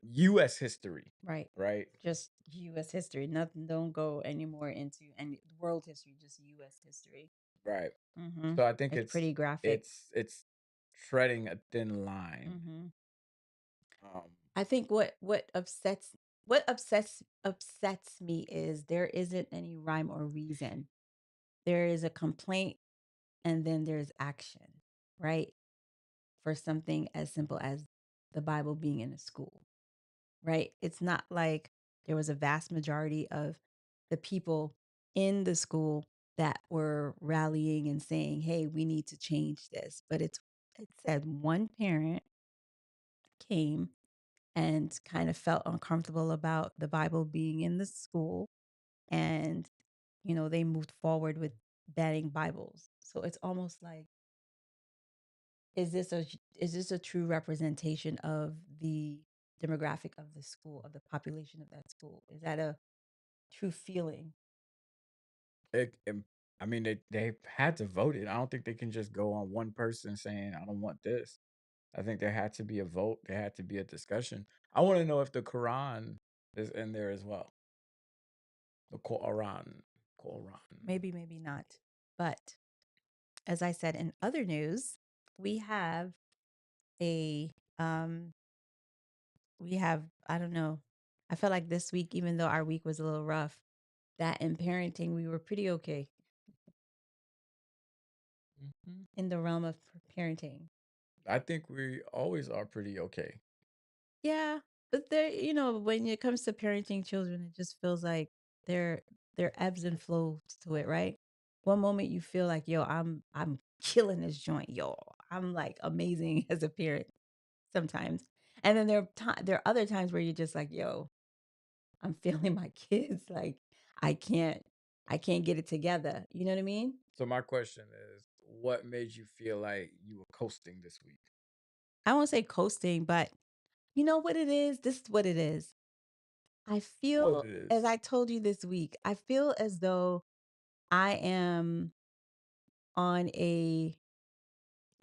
US history, Right. right? Just U.S. history. Nothing. Don't go anymore into any world history. Just U.S. history. Right. Mm-hmm. So I think It's pretty graphic. it's treading a thin line. Mm-hmm. Um, I think what upsets me is there isn't any rhyme or reason. There is a complaint and then there's action, right? For something as simple as the Bible being in a school, right? It's not like there was a vast majority of the people in the school that were rallying and saying, "Hey, we need to change this." But it said one parent came and kind of felt uncomfortable about the Bible being in the school. And, they moved forward with banning Bibles. So it's almost like, is this a true representation of the demographic of the school, of the population of that school? Is that a true feeling? it I mean, they had to vote it. I don't think they can just go on one person saying, "I don't want this." I think there had to be a vote. There had to be a discussion. I want to know if the Quran is in there as well. The Quran. Quran. Maybe, maybe not. But as I said in other news, we have a I don't know. I felt like this week, even though our week was a little rough, that in parenting we were pretty okay Mhm. in the realm of parenting. I think we always are pretty okay. Yeah, but when it comes to parenting children, it just feels like there there ebbs and flows to it, right? One moment you feel like, yo, I'm killing this joint, yo, I'm like amazing as a parent sometimes, and then there are other times where you're just like, yo, I'm feeling my kids, like I can't I can't get it together. You know what I mean? So my question is, what made you feel like you were coasting this week? I won't say coasting, but you know what it is? This is what it is. I What it feel, as is? I told you this week, I feel as though I am on a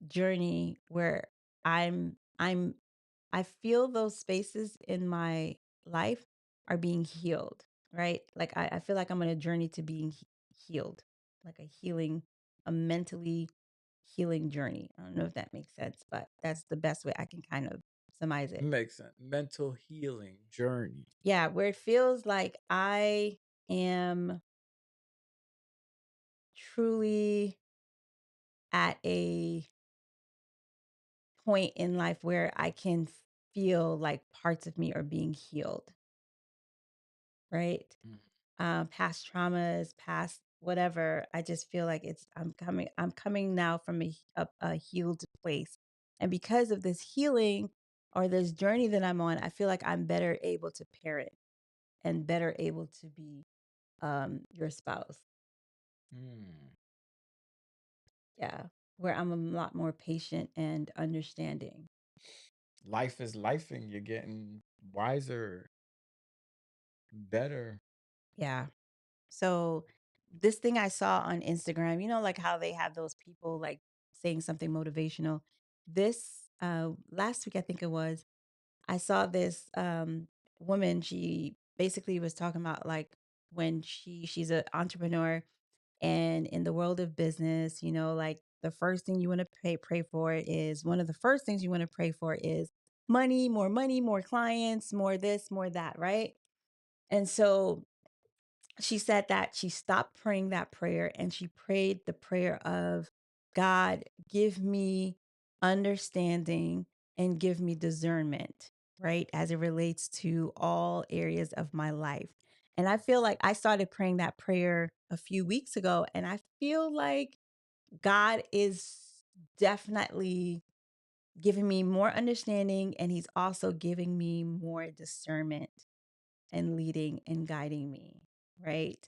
journey where I'm I feel those spaces in my life are being healed, right? Like I feel like I'm on a journey to being healed, like a mentally healing journey. I don't know if that makes sense, but that's the best way I can kind of surmise it. Makes sense. Mental healing journey. Yeah, where it feels like I am truly at a point in life where I can feel like parts of me are being healed, right? Mm. Past traumas, past whatever. I just feel like I'm coming now from a healed place. And because of this healing or this journey that I'm on, I feel like I'm better able to parent and better able to be your spouse. Mm. Yeah. Where I'm a lot more patient and understanding. Life is lifing. You're getting wiser, better. Yeah. So this thing I saw on Instagram, like how they have those people like saying something motivational. This last week I think it was, I saw this woman, she basically was talking about like when she's an entrepreneur and in the world of business, like the first thing you want to pray for is one of the first things you want to pray for is money, more clients, more this, more that, right? And so she said that she stopped praying that prayer and she prayed the prayer of God, give me understanding and give me discernment, right? As it relates to all areas of my life. And I feel like I started praying that prayer a few weeks ago, and I feel like God is definitely giving me more understanding, and He's also giving me more discernment and leading and guiding me, right?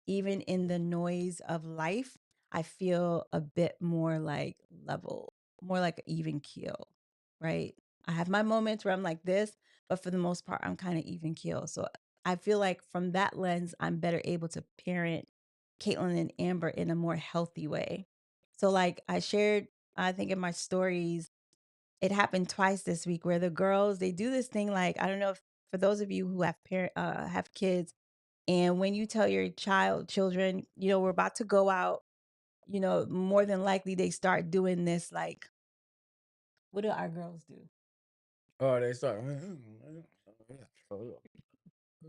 Even in the noise of life, I feel a bit more like level, more like an even keel, right? I have my moments where I'm like this, but for the most part, I'm kind of even keel. So I feel like from that lens, I'm better able to parent Caitlin and Amber in a more healthy way. So, like I shared, I think in my stories, it happened twice this week where the girls they do this thing like I don't know if for those of you who have kids and when you tell your children, we're about to go out, more than likely they start doing this. Like, what do our girls do? Oh, they start.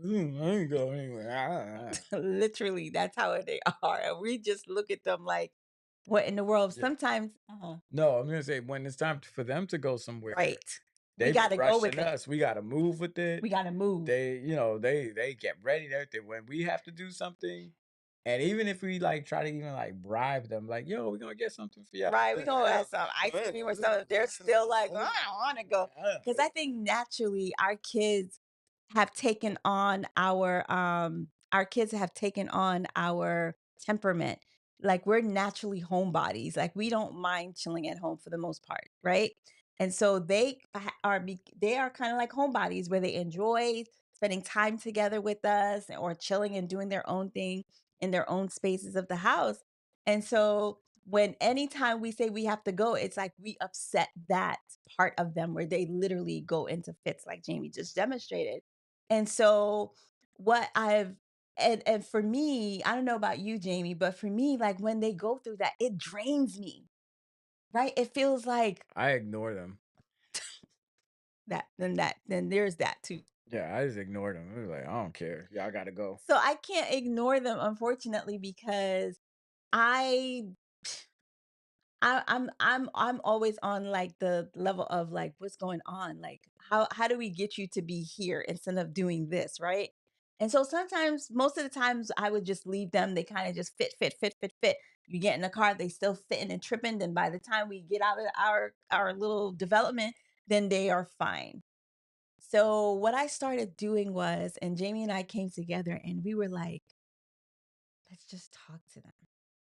I ain't go anywhere. Literally, that's how they are. And we just look at them like, what in the world? Yeah. Sometimes, No, I'm gonna say when it's time for them to go somewhere, right. We they be got to go with rushing it. us. We gotta move with it. We got to move. They get ready and everything. When we have to do something, and even if we like try to even like bribe them, like, yo, we're gonna get something for y'all. Right, we gonna have some ice cream or something. They're still like, "Oh, I don't want to go," because I think naturally our kids have taken on our temperament. Like we're naturally homebodies. Like we don't mind chilling at home for the most part, right? And so they are kind of like homebodies where they enjoy spending time together with us or chilling and doing their own thing in their own spaces of the house. And so when anytime we say we have to go, it's like we upset that part of them where they literally go into fits like Jamie just demonstrated. And so what I've and for me, I don't know about you, Jamie, but for me, like when they go through that, it drains me. Right? It feels like I ignore them. then there's that too. Yeah, I just ignore them. I'm like, I don't care. Y'all gotta go. So I can't ignore them unfortunately because I I'm always on like the level of like what's going on? Like how do we get you to be here instead of doing this, right? And so sometimes most of the times I would just leave them. They kind of just fit. You get in the car, they still fitting and tripping. Then by the time we get out of our little development, then they are fine. So what I started doing was, and Jamie and I came together and we were like, let's just talk to them.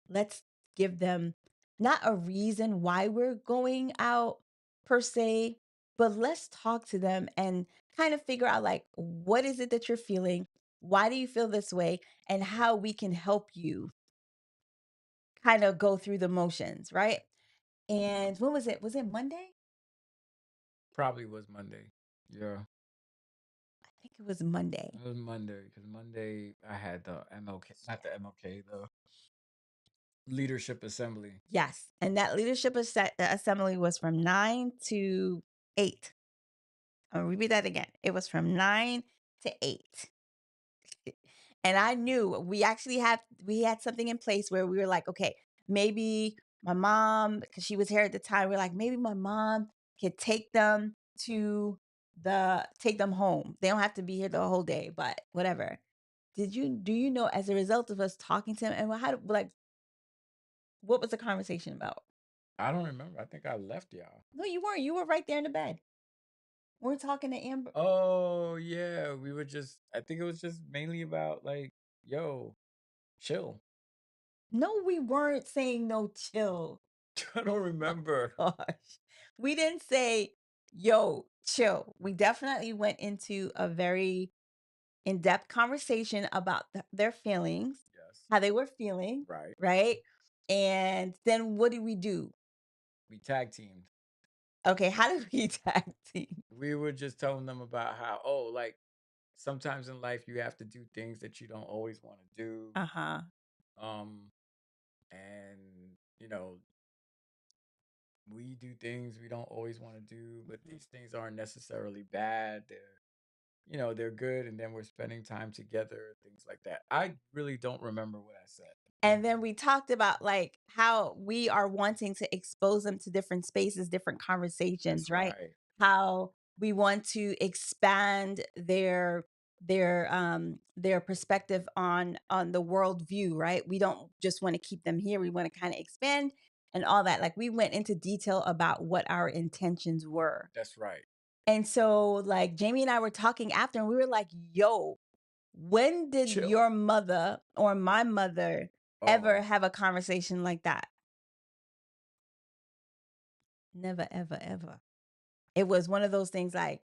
Let's give them not a reason why we're going out per se, but let's talk to them and kind of figure out like what is it that you're feeling? Why do you feel this way? And how we can help you kind of go through the motions, right? And when was it? Was it Monday? Probably was Monday. Yeah, I think it was Monday. it was Monday because Monday I had the MLK, not the MLK, the leadership assembly. Yes. And that leadership assembly was from 9 to 8. I'll repeat that again. It was from 9 to 8. And I knew we had something in place where we were like, okay, maybe my mom, because she was here at the time, we're like, maybe my mom could take them home. They don't have to be here the whole day, but whatever. Do you know as a result of us talking to him and what was the conversation about? I don't remember. I think I left y'all. No, you weren't. You were right there in the bed. We're talking to Amber. Oh yeah, we were just. I think it was just mainly about like, yo, chill. No, we weren't saying no chill. I don't remember. Gosh. We didn't say, yo, chill. We definitely went into a very in depth conversation about their feelings, Yes, how they were feeling, right. right? And then what did we do? We tag teamed. Okay, how did we tag team? We were just telling them about how, oh, like sometimes in life you have to do things that you don't always want to do. Uh huh. Um, and you know, we do things we don't always want to do, but these things aren't necessarily bad. They're good, and then we're spending time together, things like that. I really don't remember what I said. And then we talked about like how we are wanting to expose them to different spaces, different conversations, That's right? right. How we want to expand their perspective on the world view, right? We don't just want to keep them here. We want to kind of expand and all that. Like we went into detail about what our intentions were. That's right. And so like Jamie and I were talking after and we were like, yo, when did Chill. your mother or my mother ever Oh, have a conversation like that? Never, ever, ever. It was one of those things like,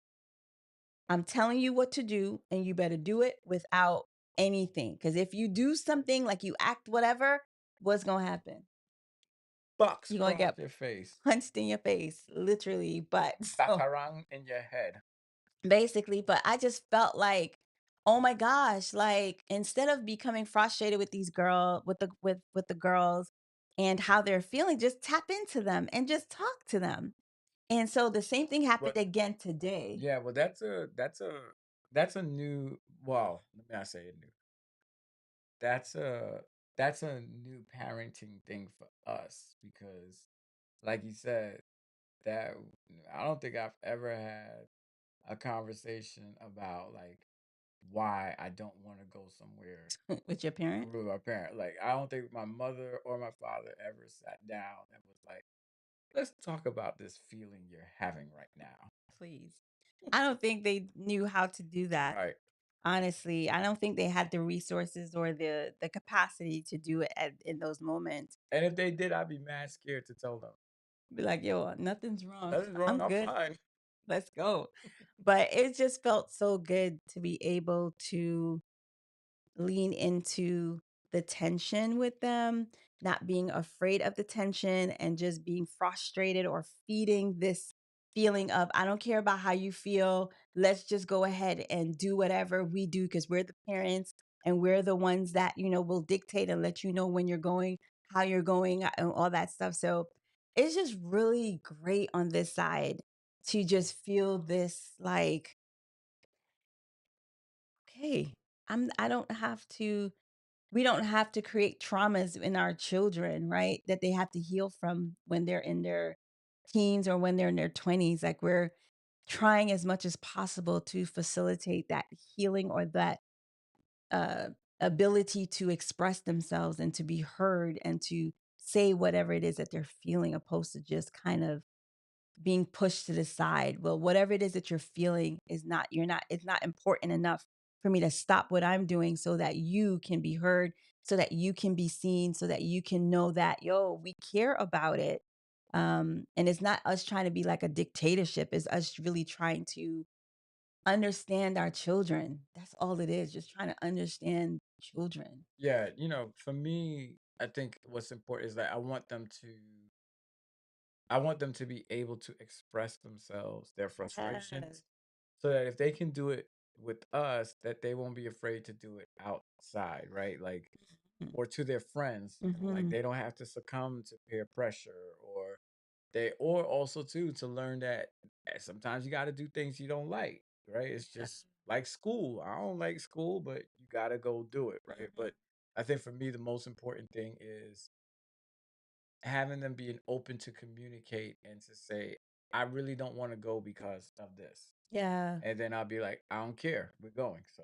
I'm telling you what to do, and you better do it without anything. Because if you do something like you act whatever, what's going to happen? bucks You're going to across get your face, punched in your face, literally. But so batarang in your head. basically, but I just felt like, oh my gosh, like instead of becoming frustrated with these with the girls and how they're feeling, just tap into them and just talk to them. And so the same thing happened But again today. yeah, well, that's a new. Well, let me not say it new. That's a new parenting thing for us because, like you said, that I don't think I've ever had a conversation about like why I don't want to go somewhere With your parent, with my parent. Like I don't think my mother or my father ever sat down and was like, "Let's talk about this feeling you're having right now." please. I don't think they knew how to do that. Right. Honestly, I don't think they had the resources or the capacity to do it in those moments. And if they did, I'd be mad scared to tell them. Be like, yo, nothing's wrong. Nothing's wrong. I'm I'm good. fine. Let's go. But it just felt so good to be able to lean into the tension with them, not being afraid of the tension and just being frustrated or feeding this feeling of, I don't care about how you feel. Let's just go ahead and do whatever we do because we're the parents and we're the ones that, will dictate and let you know when you're going, how you're going, and all that stuff. So it's just really great on this side to just feel this like, okay, I don't have to we don't have to create traumas in our children, right? That they have to heal from when they're in their teens or when they're in their 20s. Like we're trying as much as possible to facilitate that healing or that uh, ability to express themselves and to be heard and to say whatever it is that they're feeling, opposed to just kind of being pushed to the side. Well, whatever it is that you're feeling is not, it's not important enough for me to stop what I'm doing so that you can be heard, so that you can be seen, so that you can know that, yo, we care about it. And it's not us trying to be like a dictatorship, it's us really trying to understand our children. That's all it is, just trying to understand children. Yeah, for me, I think what's important is that I want them to be able to express themselves, their frustrations, Yes. so that if they can do it with us, that they won't be afraid to do it outside, right? Like, or to their friends, like Mm-hmm. they don't have to succumb to peer pressure, or also too to learn that sometimes you got to do things you don't like, right? It's just like school. I don't like school, but you got to go do it, right? But I think for me, the most important thing is having them being open to communicate and to say, I really don't want to go because of this. Yeah. And then I'll be like, I don't care. We're going. So,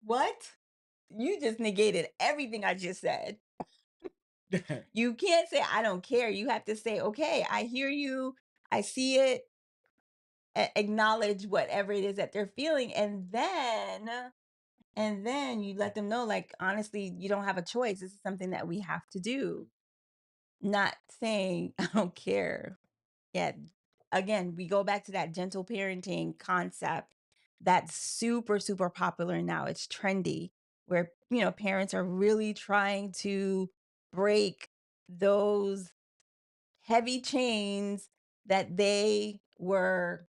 What? You just negated everything I just said. like, You can't say, I don't care. You have to say, okay, I hear you. I see it. Acknowledge whatever it is that they're feeling. And then you let them know, like, honestly, you don't have a choice. This is something that we have to do. Not saying, I don't care. Yeah. Again, we go back to that gentle parenting concept that's super, super popular now. It's trendy where, parents are really trying to break those heavy chains that they were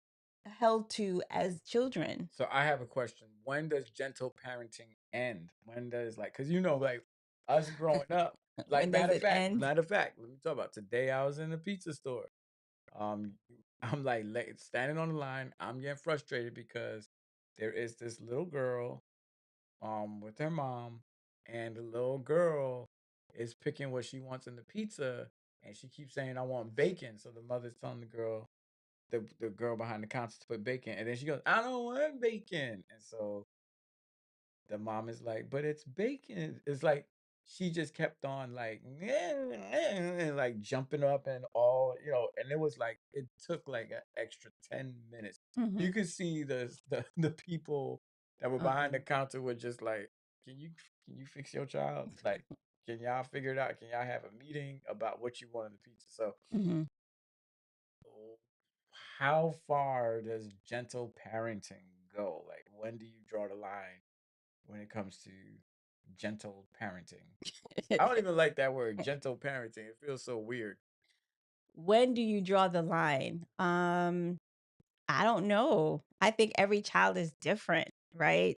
held to as children. so I have a question. When does gentle parenting end? When does like, cause like us growing up, Like When does it end? matter of fact, let me talk about today. I was in a pizza store. Um, I'm like standing on the line. I'm getting frustrated because there is this little girl with her mom, and the little girl is picking what she wants in the pizza, and she keeps saying, "I want bacon." So the mother's telling the girl behind the counter to put bacon, and then she goes, "I don't want bacon," and so the mom is like, "But it's bacon." It's like she just kept on like and like jumping up and all, and it was like it took like an extra 10 minutes. You Mhm. could see the people that were behind the Uh-uh. counter were just like, can you fix your child? Like, can y'all figure it out? Can y'all have a meeting about what you want in the pizza? So Mhm. how far does gentle parenting go? Like, when do you draw the line when it comes to gentle parenting? I don't even like that word, gentle parenting. It feels so weird. When do you draw the line? I don't know. I think every child is different, right?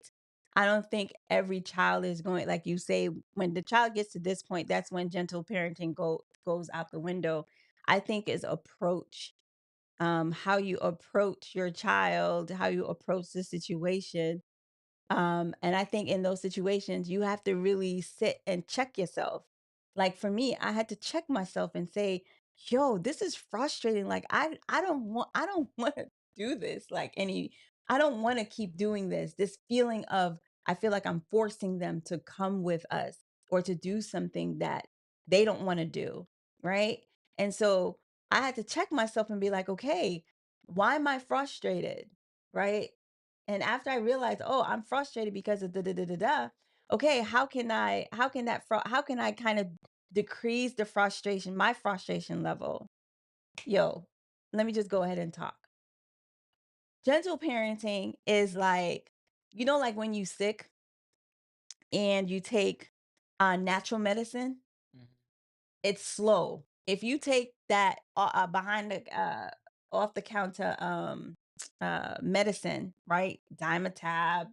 I don't think every child is going like you say when the child gets to this point, that's when gentle parenting goes out the window. I think is approach, how you approach your child, how you approach the situation. And I think in those situations, you have to really sit and check yourself. Like for me, I had to check myself and say, yo, this is frustrating. Like I don't want to do this. I don't want to keep doing this. This feeling of I feel like I'm forcing them to come with us or to do something that they don't want to do. Right. And so I had to check myself and be like, okay, why am I frustrated? Right. And after I realized, oh, I'm frustrated because of da da da da da. Okay, how can I kind of decrease the frustration, my frustration level? Yo, let me just go ahead and talk. Gentle parenting is like, like when you sick and you take natural medicine, Mhm. it's slow. If you take that behind the off the counter medicine, right? Dimetap,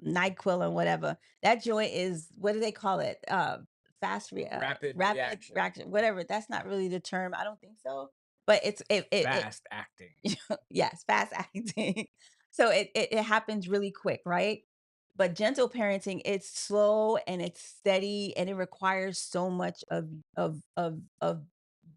NyQuil and whatever. That joint is what do they call it? Rapid Rapid reaction, reaction, whatever. That's not really the term. I don't think so. But fast acting. yes, fast acting. So it happens really quick, right? But gentle parenting, it's slow and it's steady and it requires so much of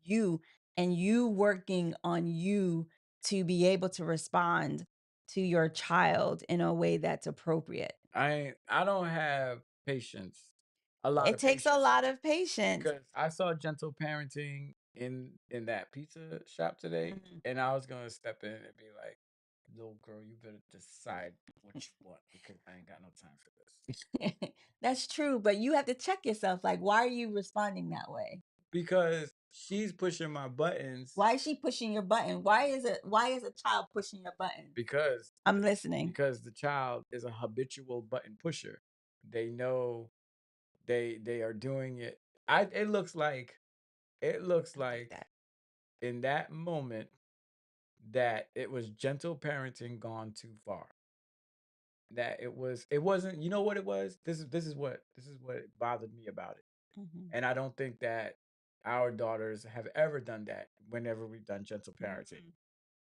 you and you working on you to be able to respond to your child in a way that's appropriate. I don't have patience, a lot It of takes a patience, lot of patience. because I saw gentle parenting in that pizza shop today, Mhm. and I was gonna step in and be like, "Little girl, you better decide what you want because I ain't got no time for this." That's true, but you have to check yourself. Like, why are you responding that way? Because she's pushing my buttons Why is she pushing your button? Why is a child pushing your button? because I'm listening. the child is a habitual button pusher. They know they are doing it. I it looks I get like that. in that moment that it was gentle parenting gone too far. That it wasn't, you know what it was? This is what bothered me about it. Mhm. And I don't think that our daughters have ever done that whenever we've done gentle parenting.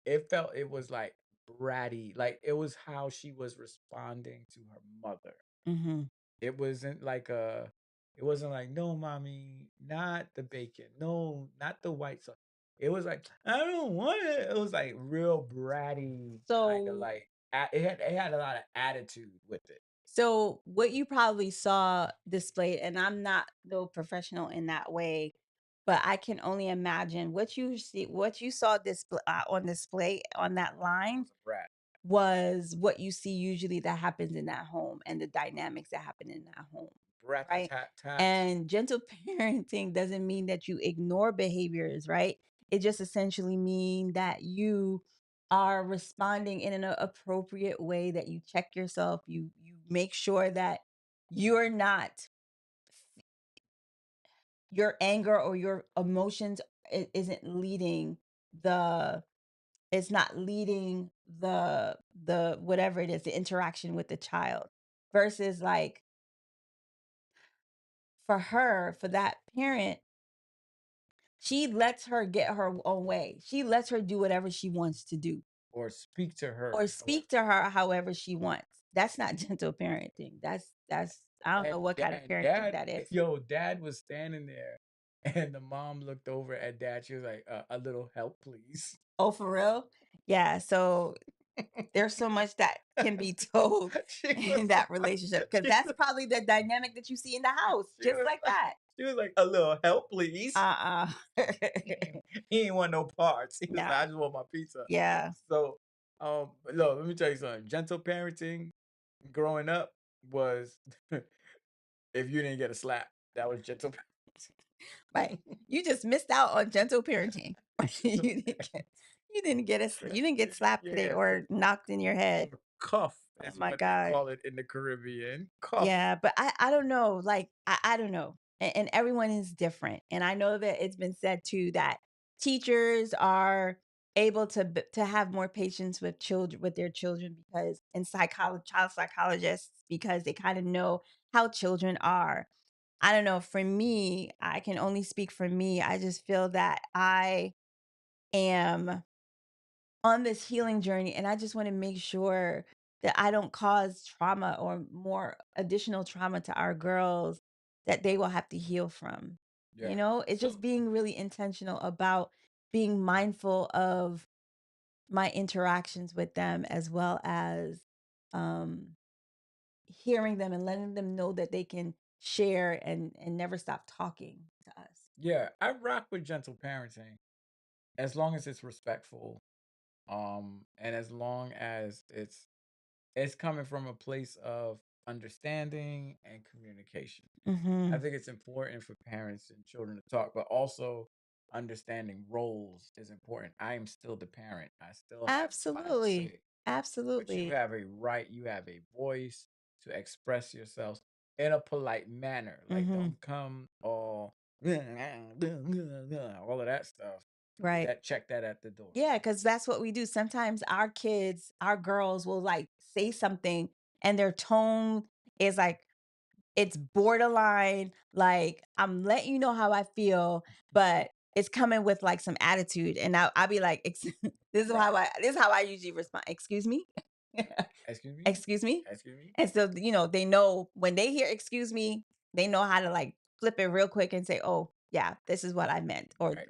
Mhm. It was like bratty, like it was how she was responding to her mother. Mhm. It wasn't like it wasn't like, no, mommy, not the bacon. No, not the white sauce. It was like, I don't want it. It was like real bratty, kind of So like it had a lot of attitude with it. So what you probably saw displayed, and I'm not no professional in that way, but I can only imagine what you saw display on display on that It line was a brat. was what you see usually that happens in that home and the dynamics that happen in that home, Brat a right? tat tat. And gentle parenting doesn't mean that you ignore behaviors, right? It just essentially mean that you are responding in an appropriate way, that you check yourself, you make sure that you're not your anger or your emotions isn't leading the it's not leading the whatever it is, the interaction with the child versus like for her, for that parent, she lets her get her own way. She lets her do whatever she wants to do or speak to her. or speak to her however she wants. That's not gentle parenting. That's I don't know what kind of And parenting dad, that is. yo, dad was standing there, and the mom looked over at dad. She was like, "A little help, please." Oh, for real? Yeah. So there's so much that can be told she in was, that relationship because she that's was, probably the dynamic that you see in the house, she just was like like, that. she was like, "A little help, please." Uh He ain't want no parts. He was No. like, "I just want my pizza." Yeah. So, look, let me tell you something. Gentle parenting growing up was if you didn't get a slap, that was gentle Right. parenting. You just missed out on gentle parenting. you Gentle didn't get parenting. you didn't get slapped today Yeah, or knocked in your head. or cuff Oh is my what they God. call it in the Caribbean. Cuff. Yeah, but I don't know. Like I don't know. And everyone is different. And I know that it's been said too that teachers are able to have more patience with children with their children because and child psychologists because they kind of know how children are. I don't know. For me, I can only speak for me. I just feel that I am on this healing journey and I just want to make sure that I don't cause trauma or more additional trauma to our girls that they will have to heal from. Yeah. It's just being really intentional about being mindful of my interactions with them as well as um hearing them and letting them know that they can share and never stop talking to us. Yeah, I rock with gentle parenting as long as it's respectful. And as long as it's coming from a place of understanding and communication. I Mhm. think it's important for parents and children to talk, but also understanding roles is important. I am still the parent. I still have the final Absolutely. say. But you Absolutely. have a right, you have a voice to express yourselves in a polite manner. Like Mhm. don't come all all of that stuff. Right. Check that at the door. Yeah, because that's what we do. Sometimes our kids, our girls will like say something and their tone is like, it's borderline, like, I'm letting you know how I feel, but it's coming with like some attitude. And I'll be like, Right. this is how I usually respond. Excuse me? Excuse me? Excuse me? Excuse me? And so, they know when they hear excuse me, they know how to like flip it real quick and say, oh, yeah, this is what I meant. Or Right.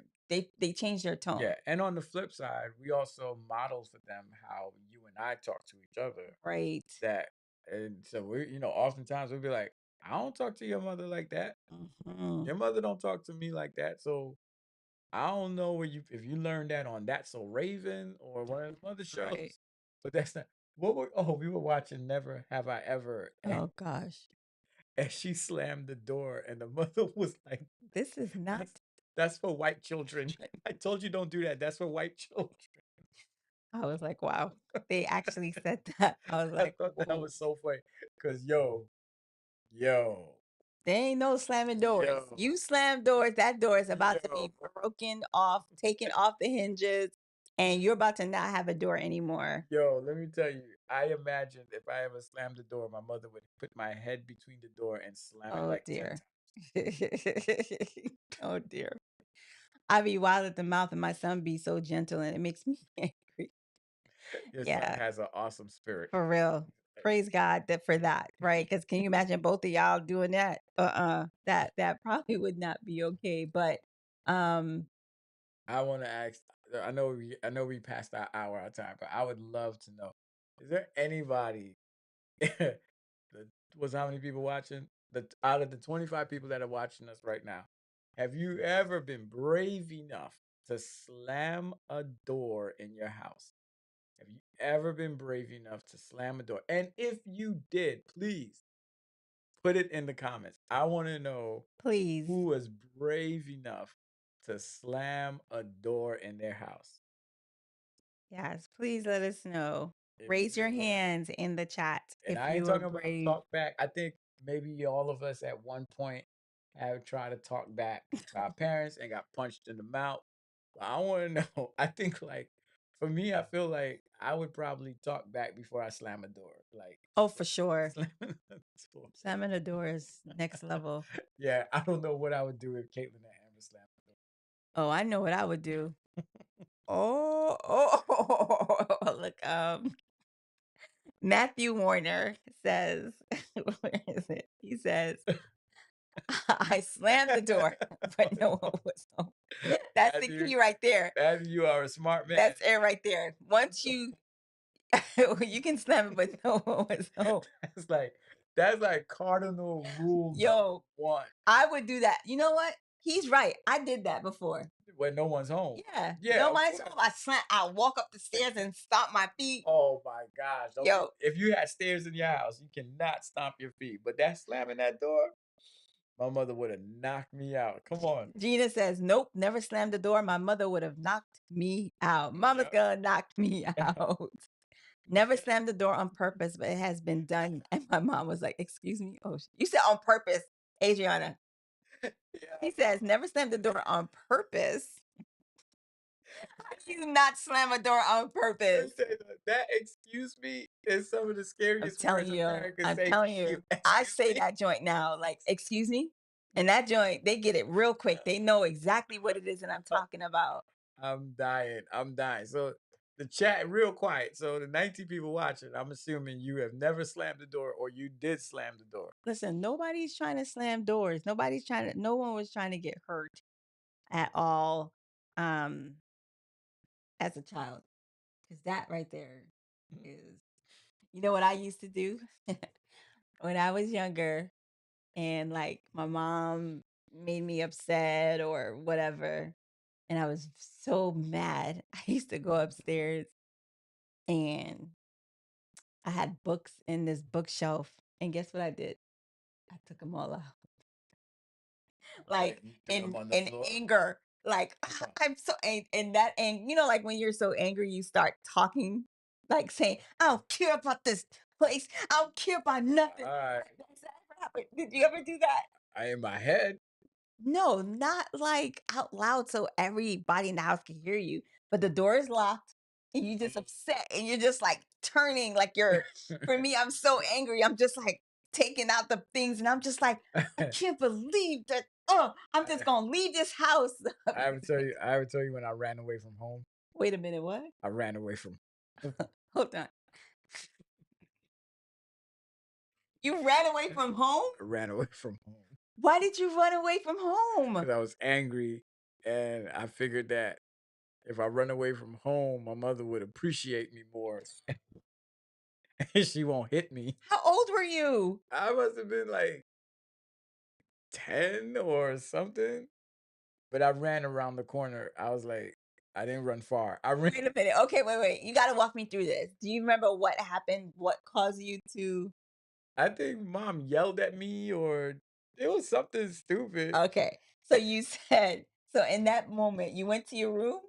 they change their tone. Yeah. And on the flip side, we also model for them how you and I talk to each other. Right. That and so we, oftentimes we'll be like, I don't talk to your mother like that. Mhm. Your mother don't talk to me like that. So I don't know where you if you learned that on That's So Raven or one of the other Right. shows. But that's not we were watching Never Have I Ever Oh gosh. and she slammed the door and the mother was like, This is not. That's that's for white children. I told you don't do that. That's for white children. I was like, wow. They actually said that. I was I like, thought that whoa. was so funny. Cause yo, There ain't no slamming doors. yo, You slam doors, that door is about to yo. be broken off, taken off the hinges, and you're about to not have a door anymore. Yo, let me tell you, I imagined if I ever slammed the door, my mother would put my head between the door and slam it Oh like 10 dear. times. Oh dear. I be wild at the mouth and my son be so gentle and it makes me angry. Your son Yeah. has an awesome spirit. For real. Praise God that for that, right? Because can you imagine both of y'all doing that? That probably would not be okay. But um, I want to ask. I know we passed our hour our time, but I would love to know: is there anybody? the, was how many people watching? Out of the 25 people that are watching us right now, have you ever been brave enough to slam a door in your house? Have you ever been brave enough to slam a door? And if you did, please put it in the comments. I want to know please, who was brave enough to slam a door in their house. yes, please let us know. If Raise you your were, hands in the chat and if I ain't you are talking about brave. talk back. I think maybe all of us at one point have tried to talk back to our parents and got punched in the mouth. But I want to know. I think like for me, I feel like I would probably talk back before I slam a door. Like, Oh, for sure. slamming a door. Slamming the door is next level. Yeah, I don't know what I would do if Caitlin had ever slammed the door. Oh, I know what I would do. Oh, look, Matthew Warner says, where is it? He says, I slammed the door, but no one was home. That's the Matthew, key right there. Matthew, you are a smart man. That's it right there. Once you you can slam it, but no one was home. That's like cardinal rule Yo, number one. I would do that. You know what? He's right. I did that before. When no one's home. Yeah. Yeah, No of one's course. home. I walk up the stairs and stomp my feet. Oh my gosh. Don't Yo. if you had stairs in your house, you cannot stomp your feet. But that slamming that door, my mother would have knocked me out. Come on. Gina says, nope, never slammed the door. My mother would have knocked me out. Mama's Yep. gonna knock me out. Never slammed the door on purpose, but it has been done. And my mom was like, excuse me? Oh, you said on purpose, Adriana. Yeah. He says, never slammed the door on purpose. How do you not slam a door on purpose? That excuse me is some of the I'm scariest telling words you, Americans I'm say. telling you, I say that joint now, like, excuse me? And that joint, they get it real quick. They know exactly what it is that I'm talking about. I'm dying. So the chat real quiet. So the 19 people watching, I'm assuming you have never slammed the door or you did slam the door. Listen, nobody's trying to slam doors. No one was trying to get hurt at all as a child. Because that right there is, you know what I used to do when I was younger and like my mom made me upset or whatever. And I was so mad. I used to go upstairs and I had books in this bookshelf. And guess what I did? I took them all out. Like You threw 'em on the in floor? anger. Like I'm so and that and you know, like when you're so angry, you start talking, like saying, I don't care about this place. I don't care about nothing. All right. Has that ever happened? Did you ever do that? I in my head. No, not like out loud so everybody in the house can hear you. But the door is locked and you just upset and you're just like turning like you're for me, I'm so angry. I'm just like taking out the things and I'm just like, I can't believe that. Oh, I'm just gonna leave this house. I ever tell you when I ran away from home. Wait a minute, what? I ran away from Hold on. You ran away from home? I ran away from home. Why did you run away from home? Because I was angry and I figured that if I run away from home, my mother would appreciate me more. And she won't hit me. How old were you? I must have been like 10 or something. But I ran around the corner. I was like, I didn't run far. I ran. Wait a minute. Okay, wait. You got to walk me through this. Do you remember what happened? What caused you to? I think mom yelled at me or it was something stupid. Okay. So you said, so in that moment, you went to your room?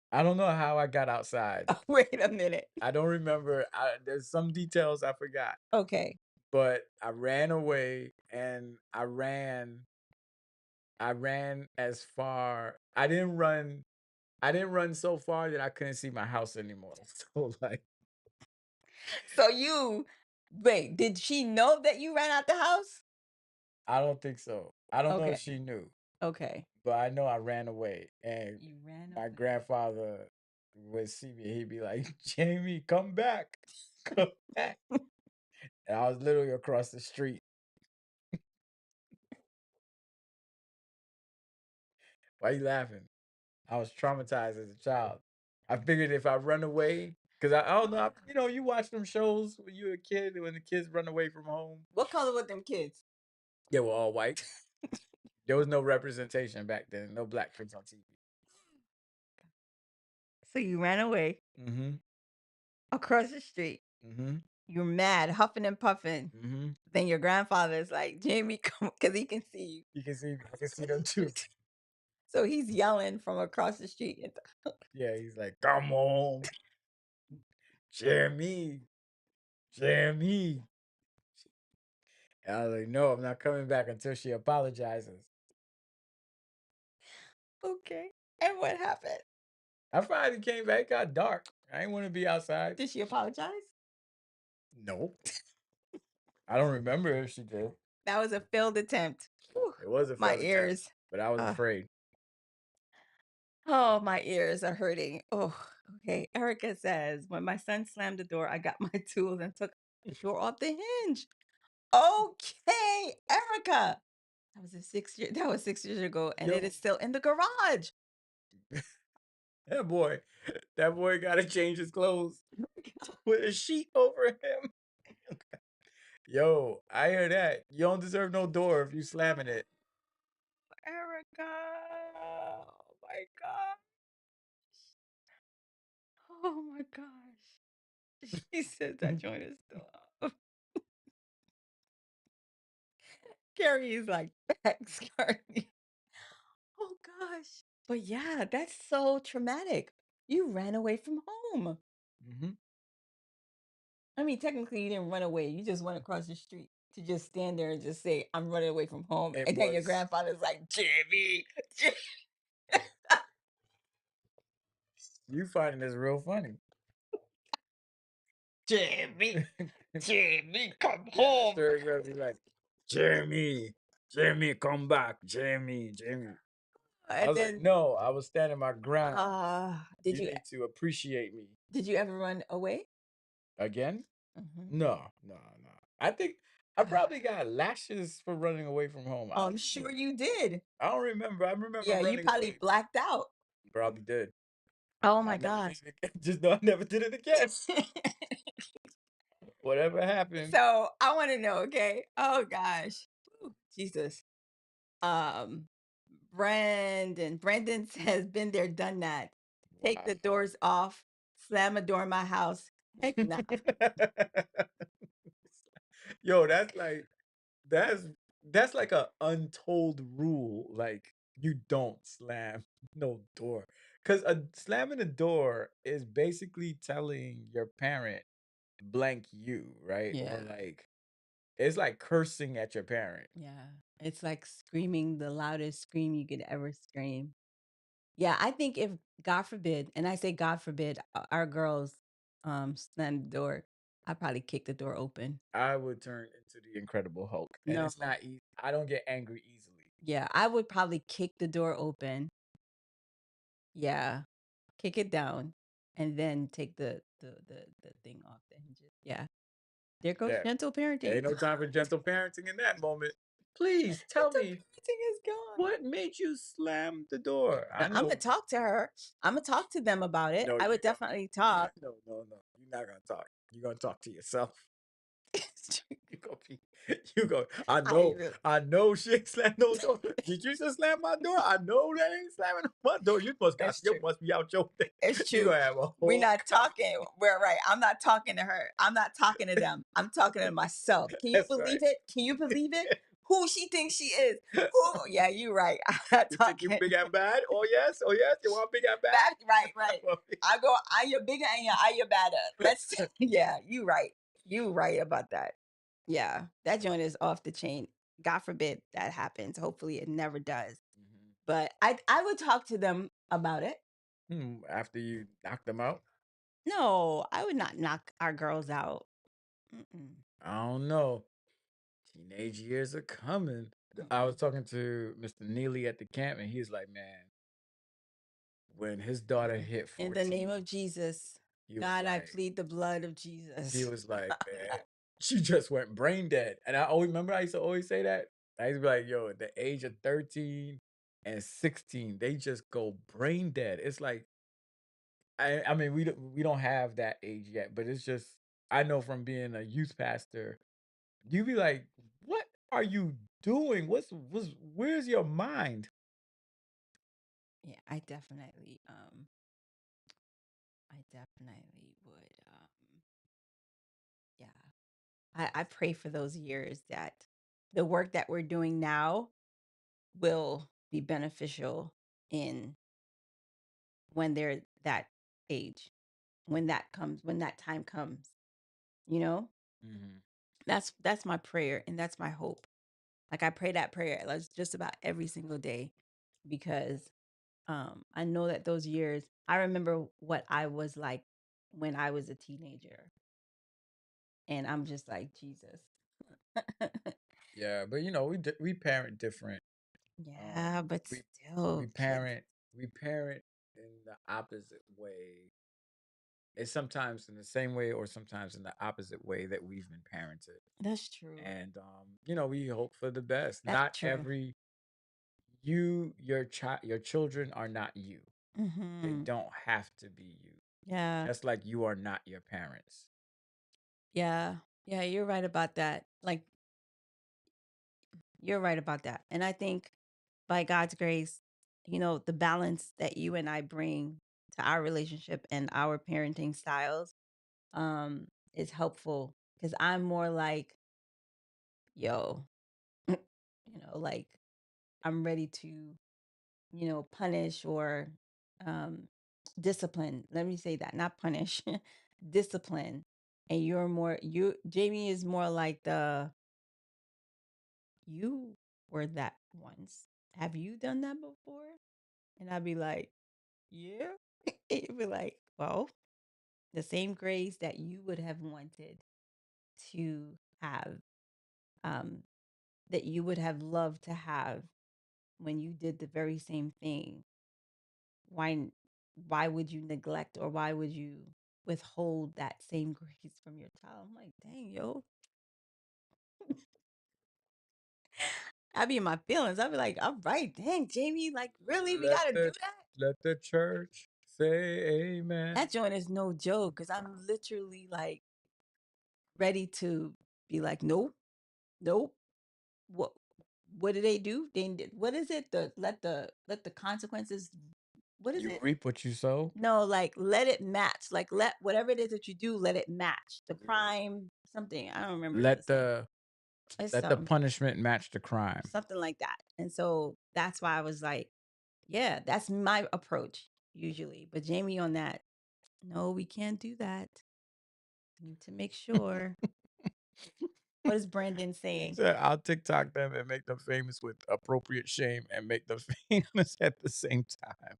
I don't know how I got outside. Oh, wait a minute. I don't remember. There's some details I forgot. Okay. But I ran away and I ran as far. I didn't run so far that I couldn't see my house anymore. So like So wait, did she know that you ran out the house? I don't think so. I don't know Okay. if she knew. Okay. But I know I ran away and You ran my away. grandfather would see me, he'd be like, Jamie, come back. Come back. And I was literally across the street. Why you laughing? I was traumatized as a child. I figured if I run away, because I don't know, you know, you watch them shows when you were a kid, when the kids run away from home. What color were them kids? They were all white. There was no representation back then, no black kids on TV. So you ran away Mm-hmm. across the street. Mm-hmm. You're mad, huffing and puffing. Mm-hmm. Then your grandfather's like, Jamie, come, because he can see you. You can see me. I can see them too. So he's yelling from across the street. Yeah, he's like, come on. Jeremy. Jeremy. And I was like, no, I'm not coming back until she apologizes. Okay. And what happened? I finally came back. It got dark. I ain't want to be outside. Did she apologize? No, I don't remember if she did. That was a failed attempt. Whew, It was a my failed attempt, ears. but I was Uh, afraid. oh, my ears are hurting. Oh, okay. Erica says, when my son slammed the door, I got my tools and took the door off the hinge. Okay, Erica. That was 6 years ago, and it Yo, is still in the garage. that boy, that boy got to change his clothes with a sheet over him. Yo, I hear that. You don't deserve no door if you slamming it. Erica. Oh my god. Oh my gosh. She said that joint is still up. Carrie is like, thanks, Carrie. Oh gosh. But yeah, that's so traumatic. You ran away from home. Hmm. I mean, technically, you didn't run away. You just went across the street to just stand there and just say, I'm running away from home. It And then your was. grandfather's like, Jimmy. You finding this real funny. Jimmy. Jimmy, come Yeah, home. Sturdy gonna be like, Jeremy, Jeremy, come back, Jeremy, Jeremy. I And was like, then, no, I was standing my ground. did You you need to appreciate me. ever run away? Again? Mhm. No, no, no. I think I probably got lashes for running away from home. I I'm don't sure know. you did. I don't remember. I remember Yeah, you running probably away. blacked out. Probably did. Oh I my never did gosh. it again. Just know I never did it again. Whatever happened. So I want to know, okay? Oh gosh. Whew, Jesus. Um, Brandon has been there, done that. Take Wow. the doors off, slam a door in my house. Heck nah. Yo, that's that's like a untold rule. Like you don't slam no door. Cause a slamming a door is basically telling your parent blank you, right? Or Yeah. like it's like cursing at your parent. Yeah. It's like screaming the loudest scream you could ever scream. Yeah, I think if God forbid, and I say God forbid, our girls slam the door, I'd probably kick the door open. I would turn into the Incredible Hulk. And No. it's not easy. I don't get angry easily. Yeah, I would probably kick the door open. Yeah. Kick it down and then take the thing off the hinges. Yeah. There goes Yeah. gentle parenting. Ain't no time for gentle parenting in that moment. Please tell Gentle me parenting is gone. what made you slam the door. I Now, I'm know. gonna talk to her. I'm gonna talk to them about it. No, I would you're not. definitely talk. No, no, no. You're not gonna talk. You're gonna talk to yourself. You gonna be. You go. I I know. really, I know. She ain't slammed no door. Did you just slam my door? I know that ain't slamming my door. You must got. that's You true. must be out your thing. It's You true. gonna have a We're whole. not talking. We're right. I'm not talking to her. I'm not talking to them. I'm talking to myself. Can you That's right. believe it? Can you believe it? Who she thinks she is? Who? Yeah, you're right. I'm not You think you talking. big and bad? Oh yes. Oh yes. You want big and bad? Back, right, right. I go, are you bigger and are you better? Let's, yeah, you right. You right about that. Yeah, that joint is off the chain. God forbid that happens. Hopefully it never does. Mhm. But I would talk to them about it. After you knock them out. No, I would not knock our girls out. Mm-mm. I don't know. Teenage years are coming. I was Mm-mm. talking to Mr. Neely at the camp, and he's like, man, when his daughter hit In the 14, name of Jesus, he was God, I like, plead the blood of he Jesus. was like, man, she just went brain dead. And I always remember I used to always say that. I used to be like, yo, at the age of 13 and 16, they just go brain dead. It's like, I mean, we don't have that age yet, but it's just I know from being a youth pastor, you be like, what are you doing? What's where's your mind? Yeah, I definitely would. Yeah, I pray for those years that the work that we're doing now will be beneficial in when they're that age, when that time comes, you know? Hmm. That's my prayer and that's my hope. Like I pray that prayer like just about every single day because I know that those years I remember what I was like when I was a teenager. And I'm just like, Jesus. Yeah, but we parent different. Yeah, but We still, we kids. parent in the opposite way. It's sometimes in the same way or sometimes in the opposite way that we've been parented. That's true. And we hope for the best. That's Not true. every your children are not you. They Mm-hmm. don't have to be you. Yeah. Just like you are not your parents. Yeah. Yeah, you're right about that. Like, you're right about that. And I think by God's grace, the balance that you and I bring to our relationship and our parenting styles is helpful because I'm more like, yo, like I'm ready to, punish or um discipline. Let me say that, not punish, discipline. And Jamie is more like you were that once. Have you done that before? And I'd be like, yeah. It'd be like, well, the same grace that you would have wanted to have, um, that you would have loved to have when you did the very same thing. Why why would you neglect or why would you withhold that same grace from your child? I'm like, dang, yo. I'd be in my feelings. I'd be like, all right, dang, Jamie, like, really? We Let gotta do the that? let the church say amen. That joint is no joke because I'm literally like ready to be like, nope, nope. What what do they do? What is it? Let the consequences. What is You it? reap what you sow. No, like let it match. Like let whatever it is that you do, let it match the crime. Something I don't remember the Let saying. the It's let the punishment match the crime. something like that. And so that's why I was like, yeah, that's my approach usually. But Jamie on that, no, we can't do that. We need to make sure. What is Brandon saying? So I'll TikTok them and make them famous with appropriate shame and make them famous at the same time.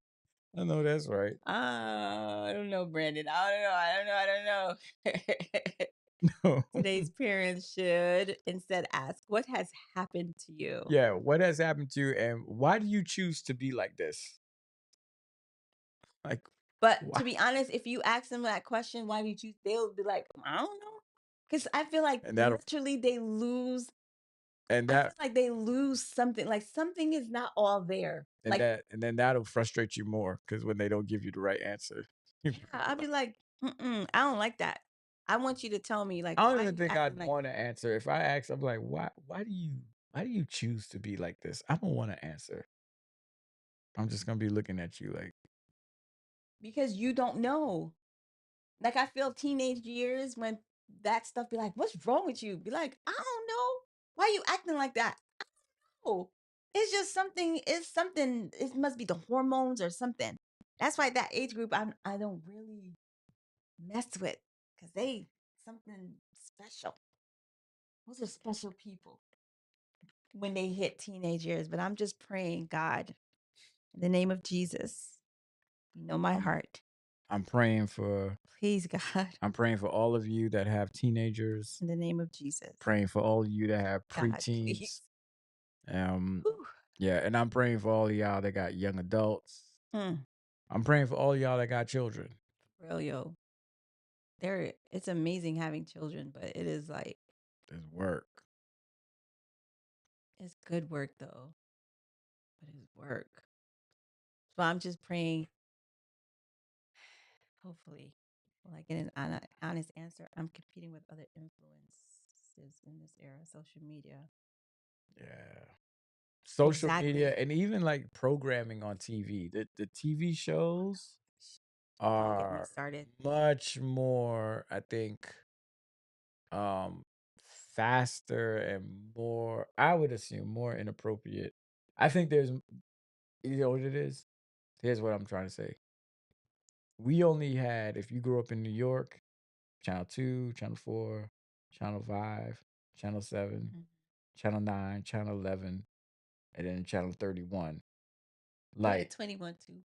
I know that's right. I don't know, Brandon. I don't know. No. Today's parents should instead ask, what has happened to you? Yeah, what has happened to you and why do you choose to be like this? Like But why? to be honest, if you ask them that question, why do you choose? They'll be like, I don't know. Because I feel like And that'll literally they lose. and I feel that like they lose something. Like something is not all there. and Like, that and then that'll frustrate you more because when they don't give you the right answer. yeah, I'd be like, I don't like that. I want you to tell me, like, I don't why are even you think acting I'd like want to answer. If I ask, I'm like, why do you choose to be like this? I don't want to answer. I'm just gonna be looking at you like, because you don't know. Like I feel teenage years when that stuff be like, what's wrong with you? Be like, I don't know. Why are you acting like that? Oh, it's just something. It's something. It must be the hormones or something. That's why that age group I don't really mess with because they something special. Those are special people when they hit teenage years. But I'm just praying, God, in the name of Jesus, you know my I'm heart. I'm praying for Please, God, I'm praying for all of you that have teenagers. in the name of Jesus, Praying for all of you that have God, please. preteens. Um, Whew. yeah, and I'm praying for all of y'all that got young adults. Mm, I'm praying for all of y'all that got children. real yo. It's amazing having children, but it is like There's work. it's good work though. But it's work. So I'm just praying, hopefully, will I get an honest answer. I'm competing with other influences in this era, social media. Yeah. Social media Exactly. and even like programming on TV. The TV Oh shows gosh. Don't get me are started. much more, I think, um faster and more, I would assume, more inappropriate. I think you know what it is? Here's what I'm trying to say. We only had, if you grew up in New York, Channel 2, Channel 4, Channel 5, Channel 7, Mhm. Channel 9, Channel 11, and then Channel 31. We had Like, 21 too.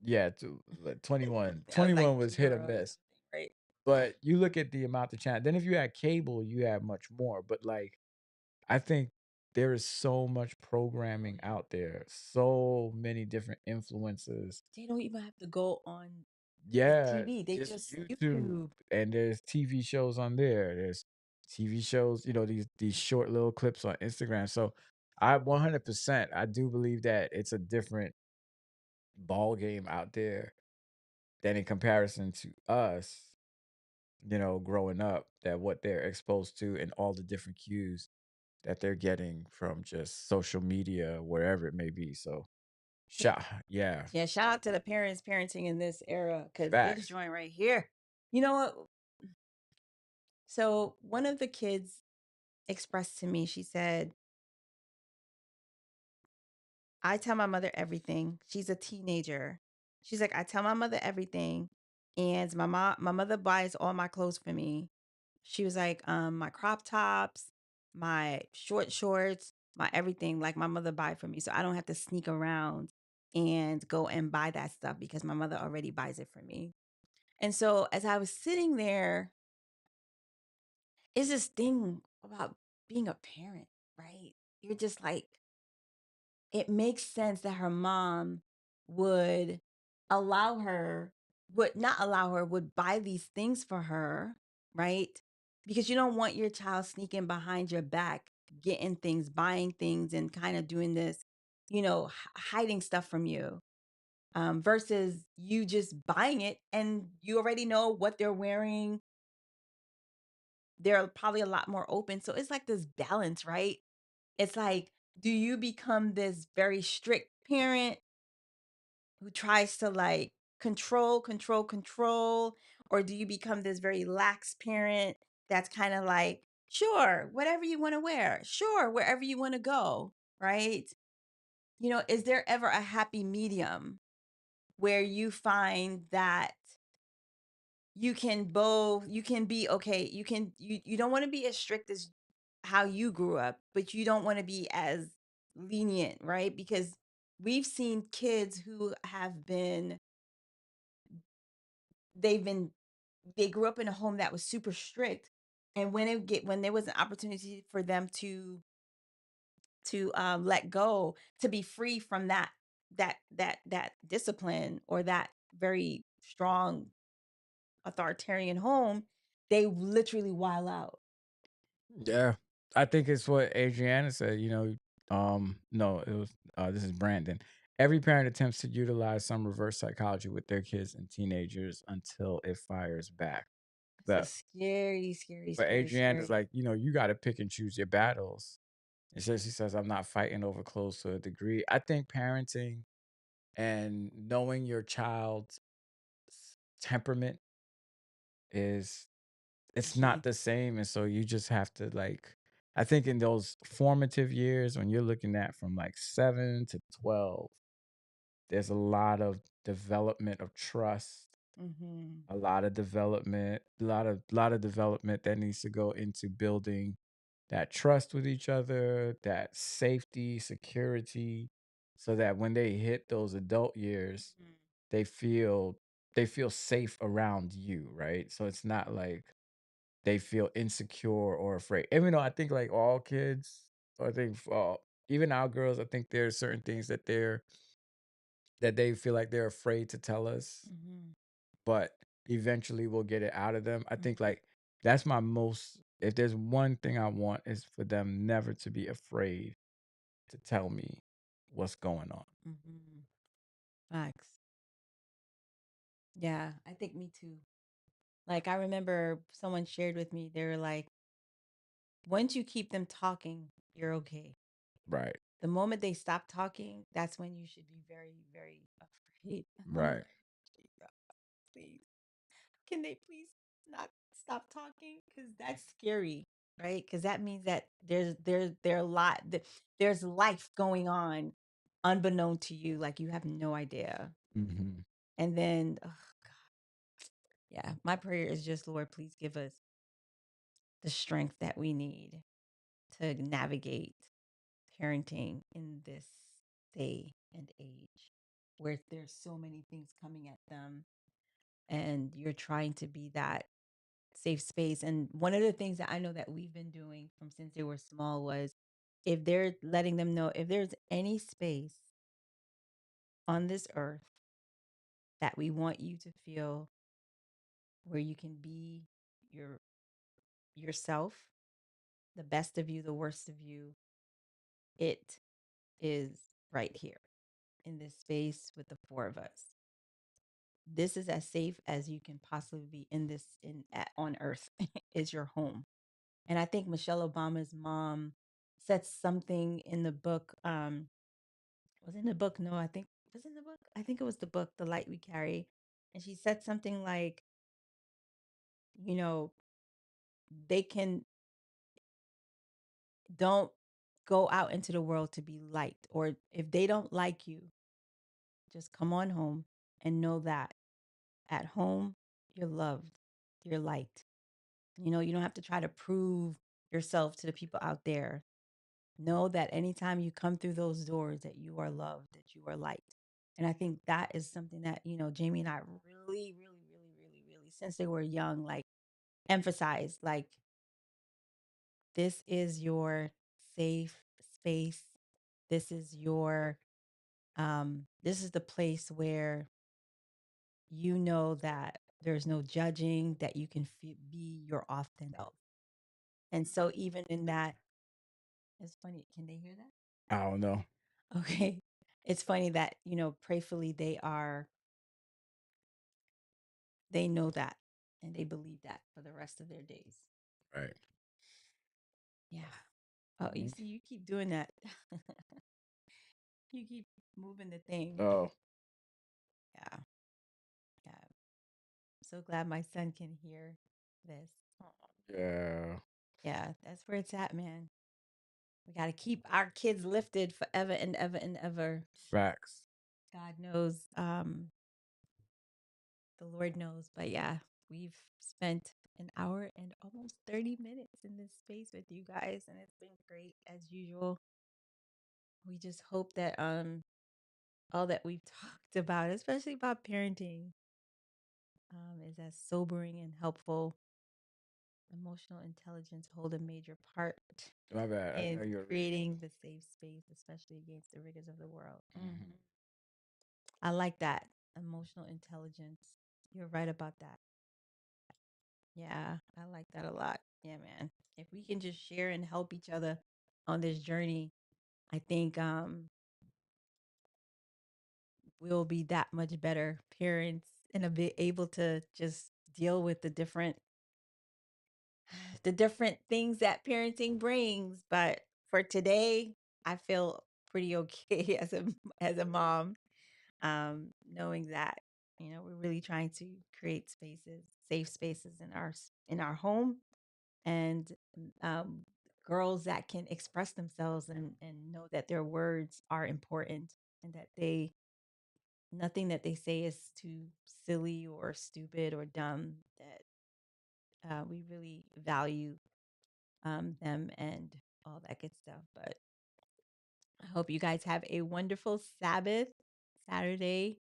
yeah, like 21. I was 21 like, was hit or girl, miss. But you look at the amount of channel. Then if you had cable, you have much more. But like I think there is so much programming out there, so many different influences. They don't even have to go on the Yeah, TV. They just just YouTube, YouTube. and there's TV shows on there. There's TV shows, these short little clips on Instagram. So I 100% I do believe that it's a different ball game out there than in comparison to us, growing up, that what they're exposed to and all the different cues that they're getting from just social media, wherever it may be. So, yeah, Yeah, shout out to the parents parenting in this era because this facts. joint right here. You know what? So one of the kids expressed to me, she said, I tell my mother everything. She's a teenager. She's like, I tell my mother everything. And my mother buys all my clothes for me. She was like, my crop tops, my short shorts, my everything, like my mother buy for me. So I don't have to sneak around and go and buy that stuff because my mother already buys it for me. And so as I was sitting there, it's this thing about being a parent, right? You're just like, it makes sense that her mom would allow her, would not allow her, would buy these things for her, right? Because you don't want your child sneaking behind your back, getting things, buying things, and kind of doing this, hiding stuff from you. Versus you just buying it and you already know what they're wearing. They're probably a lot more open. So it's like this balance, right? It's like, do you become this very strict parent who tries to like control, or do you become this very lax parent that's kind of like, sure, whatever you want to wear, sure, wherever you want to go, right? Is there ever a happy medium where you find that you can be okay, you don't want to be as strict as how you grew up, but you don't want to be as lenient, right? Because we've seen kids who have been they've been they grew up in a home that was super strict, and when there was an opportunity for them to let go, to be free from that discipline or that very strong authoritarian home, they literally wild out. Yeah. I think it's what Adriana said, no, it was this is Brandon. Every parent attempts to utilize some reverse psychology with their kids and teenagers until it fires back. It's a But scary, scary, but scary, Adriana's scary. like, you gotta pick and choose your battles. And so she says, I'm not fighting over clothes to a degree. I think parenting and knowing your child's temperament is it's not Key. the same. And so you just have to like I think in those formative years when you're looking at from like 7 to 12, there's a lot of development of trust, Mm-hmm. a lot of development, a lot of development that needs to go into building that trust with each other, that safety, security, so that when they hit those adult years, Mm-hmm. they feel they feel safe around you, right? So it's not like they feel insecure or afraid. Even though I think like all kids, I think even our girls, I think there's certain things that they feel like they're afraid to tell us, Mm-hmm. but eventually we'll get it out of them. I think Mm-hmm. like that's my most if there's one thing I want is for them never to be afraid to tell me what's going on. Mm-hmm. Facts. Yeah, I think me too. Like I remember someone shared with me, they were like, once you keep them talking, you're okay. Right. The moment they stop talking, that's when you should be very, very afraid. I'm Right. like, "Yeah, please, can they please not stop talking? Because that's scary, right? Because that means that there a lot there's life going on unbeknown to you, like you have no idea. Hmm. And then, oh God, yeah, my prayer is just, Lord, please give us the strength that we need to navigate parenting in this day and age where there's so many things coming at them and you're trying to be that. safe space. And one of the things that I know that we've been doing from since they were small was if they're letting them know if there's any space on this earth that we want you to feel where you can be your yourself, the best of you, the worst of you, it is right here in this space with the four of us. This is as safe as you can possibly be in this on earth is your home. And I think Michelle Obama's mom said something in the book. Was it in the book? No, I think was it in the book. I think it was the book, The Light We Carry. And she said something like, you know, they can don't go out into the world to be liked, or if they don't like you, just come on home and know that at home you're loved, you're liked. You don't have to try to prove yourself to the people out there. Know that anytime you come through those doors that you are loved, that you are liked. And I think that is something that, Jamie and I really, really, really, really, really, since they were young, like emphasize, like, this is your safe space. This is this is the place where you know that there's no judging, that you can be your authentic self. And so even in that, it's funny. Can they hear that? I don't know. Okay. It's funny that, prayfully they know that and they believe that for the rest of their days. Right. Yeah. Oh, you see, you keep doing that. You keep moving the thing. Oh. Yeah. Yeah. I'm so glad my son can hear this. Yeah. Yeah, that's where it's at, man. We got to keep our kids lifted forever and ever and ever. Facts. God knows. The Lord knows. But yeah, we've spent an hour and almost 30 minutes in this space with you guys, and it's been great as usual. We just hope that all that we've talked about, especially about parenting, is as sobering and helpful. Emotional intelligence hold a major part My bad. I in know you're creating the safe space, especially against the rigors of the world. Mm-hmm. I like that. Emotional intelligence. You're right about that. Yeah, I like that a lot. Yeah, man. If we can just share and help each other on this journey, I think we'll be that much better parents and a bit able to just deal with the different things that parenting brings. But for today, I feel pretty okay as a mom, knowing that we're really trying to create spaces, safe spaces in our home, and um, girls that can express themselves and know that their words are important, and that nothing that they say is too silly or stupid or dumb, that we really value them and all that good stuff. But I hope you guys have a wonderful Saturday,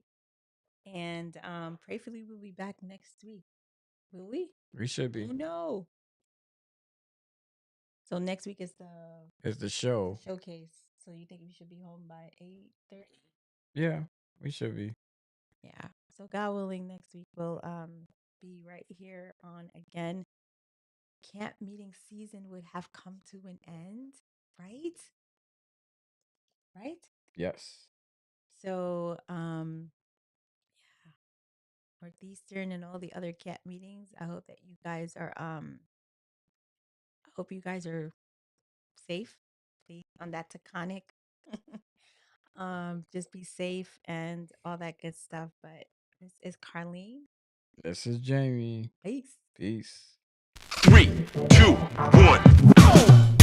and prayerfully we'll be back next week. Will we? We should be. Oh no! So next week is the It's the show. showcase. So you think we should be home by 8:30? Yeah, we should be. Yeah. So God willing, next week we'll be right here on again. Camp meeting season would have come to an end, right? Right? Yes. So yeah, Northeastern and all the other camp meetings. I hope that you guys are I hope you guys are safe. Please on that Taconic. Just be safe and all that good stuff. But this is Carlene. This is Jamie. Peace. Peace. 3, 2, 1.